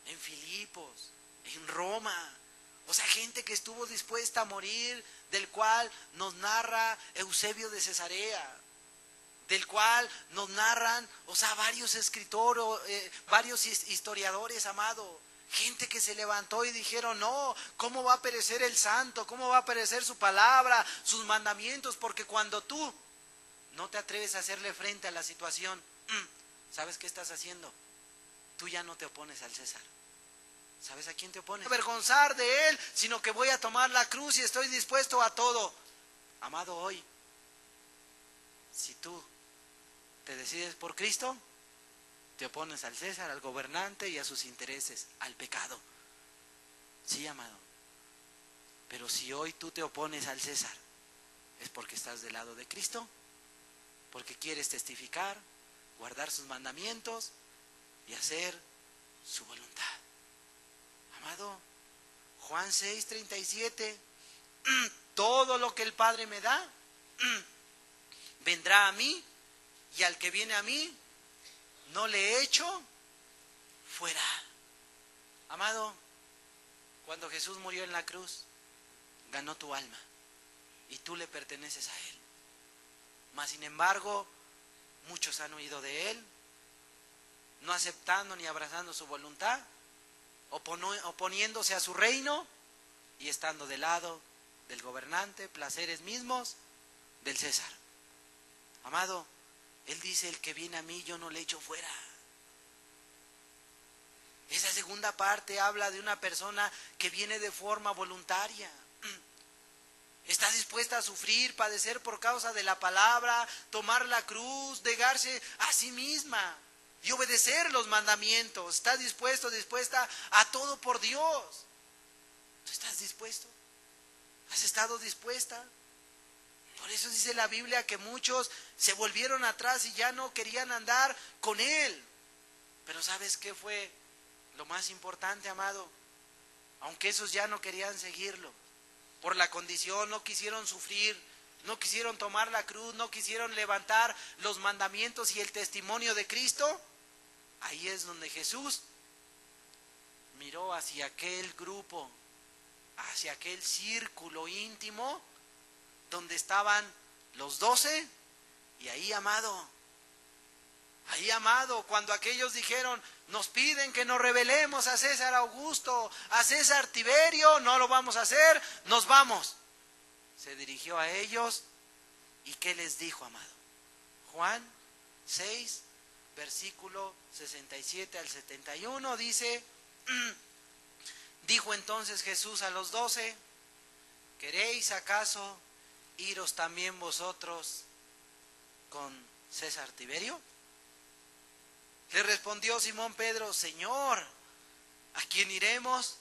en Filipos, en Roma. O sea, gente que estuvo dispuesta a morir, del cual nos narra Eusebio de Cesarea, del cual nos narran, o sea, varios escritores, varios historiadores, amado. Gente que se levantó y dijeron, no, ¿cómo va a perecer el santo? ¿Cómo va a perecer su palabra, sus mandamientos? Porque cuando tú no te atreves a hacerle frente a la situación, ¿sabes qué estás haciendo? Tú ya no te opones al César. ¿Sabes a quién te opones? No me voy a avergonzar de él, sino que voy a tomar la cruz y estoy dispuesto a todo. Amado, hoy, si tú te decides por Cristo, te opones al César, al gobernante y a sus intereses, al pecado. Sí, amado. Pero si hoy tú te opones al César, es porque estás del lado de Cristo, porque quieres testificar, guardar sus mandamientos y hacer su voluntad. Amado, Juan 6:37 todo lo que el Padre me da, vendrá a mí, y al que viene a mí, no le echo fuera. Amado, cuando Jesús murió en la cruz, ganó tu alma, y tú le perteneces a Él. Mas sin embargo, muchos han huido de Él, no aceptando ni abrazando su voluntad, oponiéndose a su reino y estando del lado del gobernante, placeres mismos del César. Amado, Él dice, el que viene a mí yo no le echo fuera. Esa segunda parte habla de una persona que viene de forma voluntaria. Está dispuesta a sufrir, padecer por causa de la palabra, tomar la cruz, negarse a sí misma y obedecer los mandamientos. Está dispuesta a todo por Dios. ¿Tú estás dispuesto? ¿Has estado dispuesta? Por eso dice la Biblia que muchos se volvieron atrás y ya no querían andar con Él. Pero ¿sabes qué fue lo más importante, amado? Aunque esos ya no querían seguirlo, por la condición, no quisieron sufrir, no quisieron tomar la cruz, no quisieron levantar los mandamientos y el testimonio de Cristo. Ahí es donde Jesús miró hacia aquel grupo, hacia aquel círculo íntimo, donde estaban los 12, y ahí, amado, cuando aquellos dijeron, nos piden que nos rebelemos a César Augusto, a César Tiberio, no lo vamos a hacer, nos vamos. Se dirigió a ellos, ¿y qué les dijo, amado? Juan 6, versículo 67 al 71, dice, dijo entonces Jesús a los 12, ¿queréis acaso iros también vosotros con César Tiberio? Le respondió Simón Pedro, Señor, ¿a quién iremos?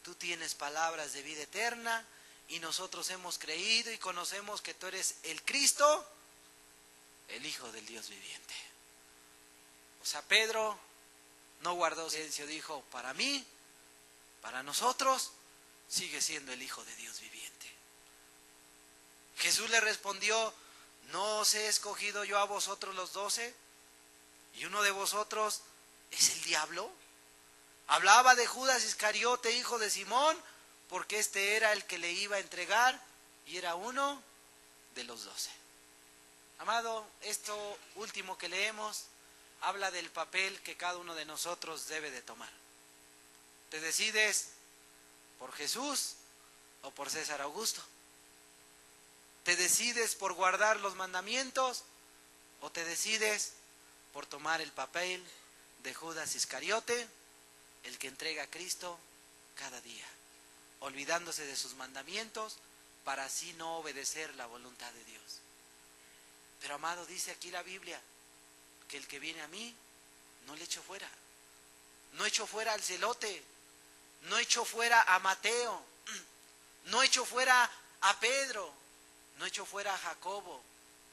Tú tienes palabras de vida eterna, y nosotros hemos creído y conocemos que tú eres el Cristo, el Hijo del Dios viviente. O sea, Pedro no guardó silencio, dijo, para mí, para nosotros, sigue siendo el Hijo de Dios viviente. Jesús le respondió, ¿no os he escogido yo a vosotros los 12? ¿Y uno de vosotros es el diablo? Hablaba de Judas Iscariote, hijo de Simón, porque este era el que le iba a entregar y era uno de los 12. Amado, esto último que leemos habla del papel que cada uno de nosotros debe de tomar. ¿Te decides por Jesús o por César Augusto? ¿Te decides por guardar los mandamientos o te decides por tomar el papel de Judas Iscariote, el que entrega a Cristo cada día, olvidándose de sus mandamientos para así no obedecer la voluntad de Dios? Pero, amado, dice aquí la Biblia que el que viene a mí no le echo fuera. No echo fuera al celote, no echo fuera a Mateo, no echo fuera a Pedro, no echo fuera a Jacobo,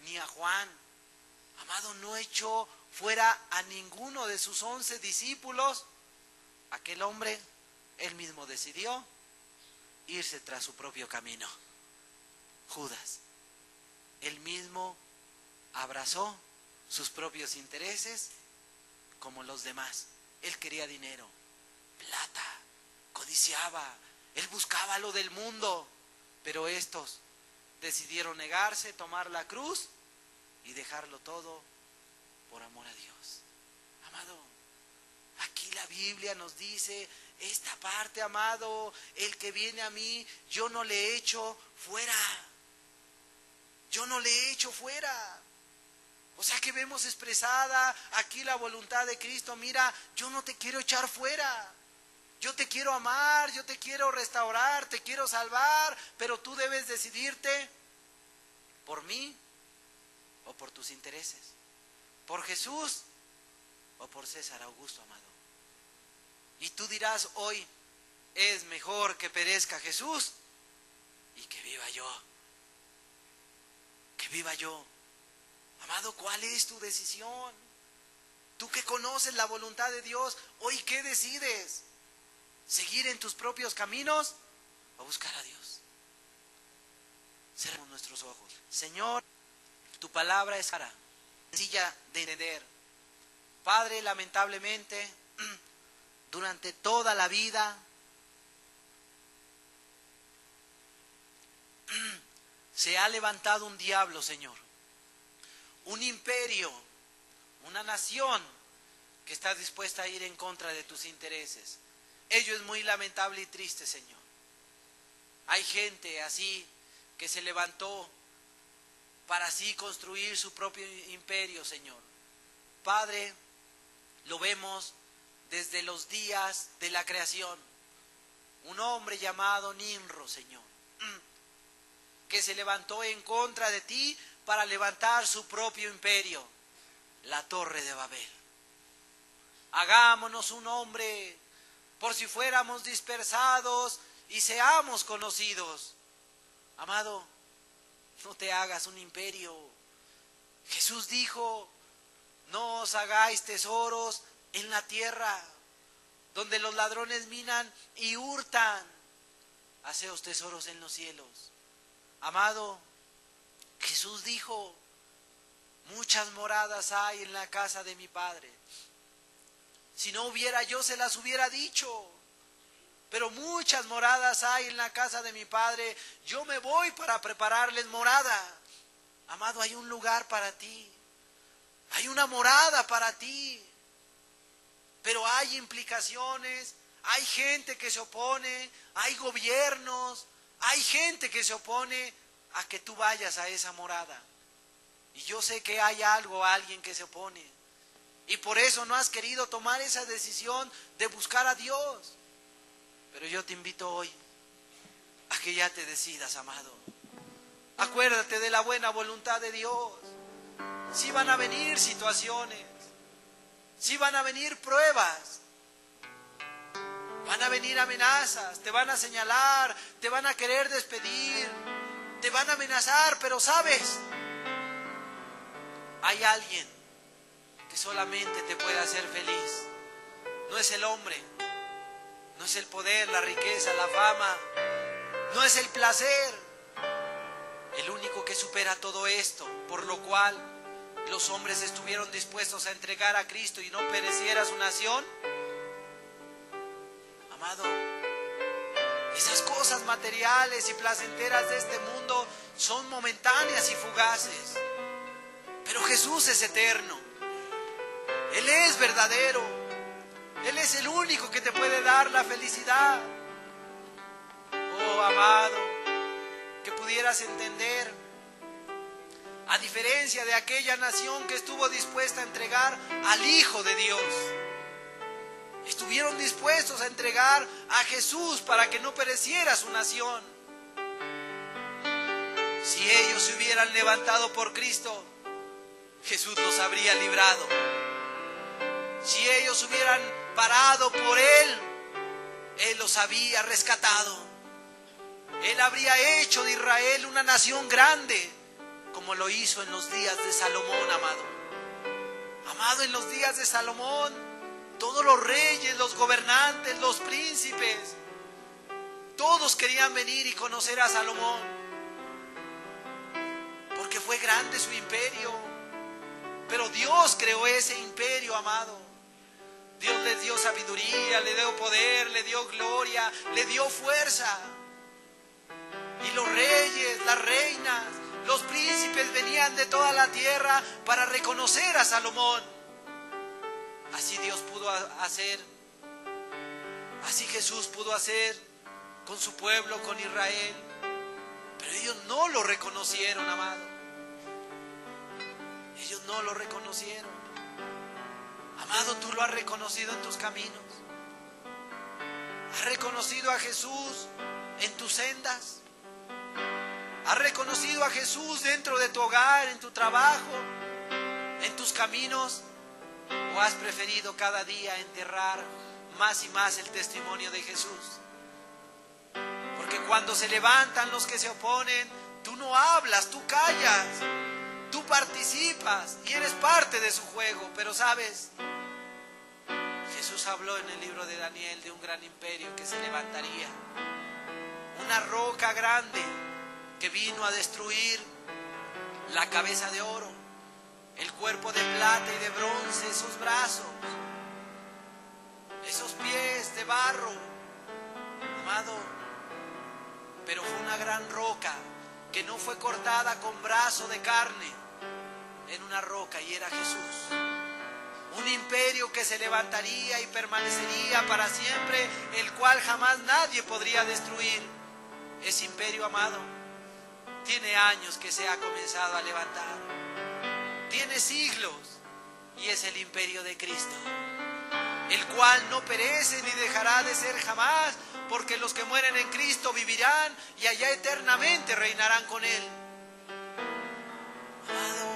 ni a Juan. Amado, no echó fuera a ninguno de sus 11 discípulos. Aquel hombre, él mismo decidió irse tras su propio camino. Judas, él mismo abrazó sus propios intereses como los demás. Él quería dinero, plata, codiciaba, él buscaba lo del mundo, pero estos decidieron negarse, tomar la cruz y dejarlo todo por amor a Dios. Amado, aquí la Biblia nos dice esta parte, amado, el que viene a mí, yo no le echo fuera. Yo no le echo fuera. O sea que vemos expresada aquí la voluntad de Cristo. Mira, yo no te quiero echar fuera. Yo te quiero amar, yo te quiero restaurar, te quiero salvar, pero tú debes decidirte por mí o por tus intereses, por Jesús o por César Augusto, amado. Y tú dirás hoy, es mejor que perezca Jesús y que viva yo. Que viva yo. Amado, ¿cuál es tu decisión? Tú que conoces la voluntad de Dios, hoy ¿qué decides? ¿Seguir en tus propios caminos o buscar a Dios? Cerremos nuestros ojos. Señor, tu palabra es clara, sencilla de entender. Padre, lamentablemente, durante toda la vida, se ha levantado un diablo, Señor. Un imperio, una nación que está dispuesta a ir en contra de tus intereses. Ello es muy lamentable y triste, Señor. Hay gente así que se levantó para así construir su propio imperio, Señor. Padre, lo vemos desde los días de la creación. Un hombre llamado Nimrod, Señor, que se levantó en contra de ti para levantar su propio imperio, la Torre de Babel. Hagámonos un hombre, por si fuéramos dispersados y seamos conocidos. Amado, no te hagas un imperio. Jesús dijo, no os hagáis tesoros en la tierra, donde los ladrones minan y hurtan. Haceos tesoros en los cielos. Amado, Jesús dijo, muchas moradas hay en la casa de mi Padre. Si no hubiera, yo se las hubiera dicho. Pero muchas moradas hay en la casa de mi Padre. Yo me voy para prepararles morada. Amado, hay un lugar para ti. Hay una morada para ti. Pero hay implicaciones. Hay gente que se opone. Hay gobiernos. Hay gente que se opone a que tú vayas a esa morada. Y yo sé que hay alguien que se opone. Y por eso no has querido tomar esa decisión de buscar a Dios. Pero yo te invito hoy a que ya te decidas, amado. Acuérdate de la buena voluntad de Dios. Sí van a venir situaciones. Sí van a venir pruebas. Van a venir amenazas. Te van a señalar. Te van a querer despedir. Te van a amenazar. Pero ¿sabes? Hay alguien que solamente te puede hacer feliz. No es el hombre. No es el poder, la riqueza, la fama. No es el placer. El único que supera todo esto, por lo cual los hombres estuvieron dispuestos a entregar a Cristo y no pereciera su nación. Amado, esas cosas materiales y placenteras de este mundo son momentáneas y fugaces. Pero Jesús es eterno. Él es verdadero. Él es el único que te puede dar la felicidad. Oh, amado, que pudieras entender, a diferencia de aquella nación que estuvo dispuesta a entregar al Hijo de Dios, estuvieron dispuestos a entregar a Jesús para que no pereciera su nación. Si ellos se hubieran levantado por Cristo, Jesús los habría librado. Si ellos hubieran parado por Él, Él los había rescatado. Él habría hecho de Israel una nación grande, como lo hizo en los días de Salomón, amado. Amado, en los días de Salomón, todos los reyes, los gobernantes, los príncipes, todos querían venir y conocer a Salomón, porque fue grande su imperio. Pero Dios creó ese imperio, amado. Dios les dio sabiduría, le dio poder, le dio gloria, le dio fuerza. Y los reyes, las reinas, los príncipes venían de toda la tierra para reconocer a Salomón. Así Dios pudo hacer, así Jesús pudo hacer con su pueblo, con Israel. Pero ellos no lo reconocieron, amado. Ellos no lo reconocieron. Amado, tú lo has reconocido en tus caminos. ¿Has reconocido a Jesús en tus sendas? ¿Has reconocido a Jesús dentro de tu hogar, en tu trabajo, en tus caminos? ¿O has preferido cada día enterrar más y más el testimonio de Jesús? Porque cuando se levantan los que se oponen, tú no hablas, tú callas. Tú participas y eres parte de su juego, pero ¿sabes? Jesús habló en el libro de Daniel de un gran imperio que se levantaría. Una roca grande que vino a destruir la cabeza de oro, el cuerpo de plata y de bronce, esos brazos, esos pies de barro, amado. Pero fue una gran roca que no fue cortada con brazo de carne, en una roca, y era Jesús. Un imperio que se levantaría y permanecería para siempre, el cual jamás nadie podría destruir. Ese imperio, amado, tiene años que se ha comenzado a levantar, tiene siglos, y es el imperio de Cristo, el cual no perece ni dejará de ser jamás, porque los que mueren en Cristo vivirán y allá eternamente reinarán con Él. Amado,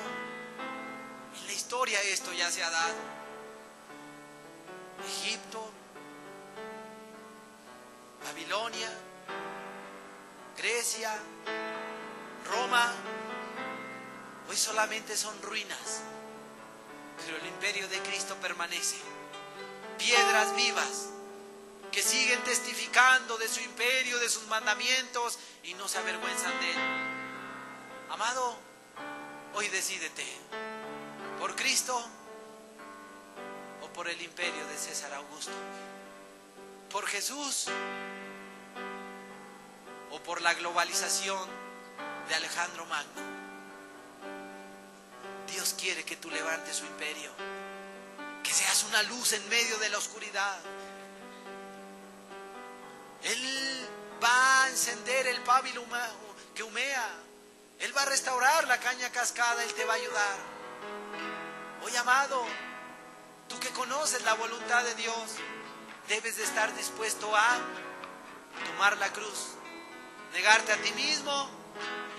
en la historia esto ya se ha dado. Egipto, Babilonia, Grecia, Roma, hoy solamente son ruinas, pero el imperio de Cristo permanece. Piedras vivas que siguen testificando de su imperio, de sus mandamientos, y no se avergüenzan de él. Amado, hoy decídete, ¿por Cristo o por el imperio de César Augusto? ¿Por Jesús o por la globalización de Alejandro Magno? Dios quiere que tú levantes su imperio, que seas una luz en medio de la oscuridad. Él va a encender el pábilo que humea. Él va a restaurar la caña cascada. Él te va a ayudar. Hoy, amado, tú que conoces la voluntad de Dios, debes de estar dispuesto a tomar la cruz, negarte a ti mismo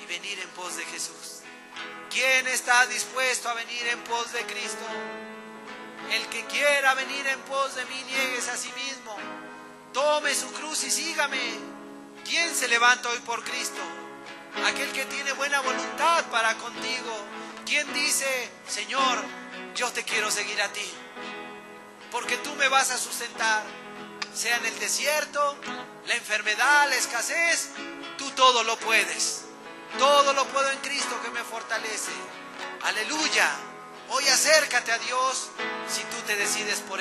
y venir en pos de Jesús. ¿Quién está dispuesto a venir en pos de Cristo? El que quiera venir en pos de mí, niegues a sí mismo, tome su cruz y sígame. ¿Quién se levanta hoy por Cristo? Aquel que tiene buena voluntad para contigo. ¿Quién dice, Señor, yo te quiero seguir a ti, porque tú me vas a sustentar, sea en el desierto, la enfermedad, la escasez, tú todo lo puedes. Todo lo puedo en Cristo que me fortalece. Aleluya. Hoy acércate a Dios si tú te decides por Él.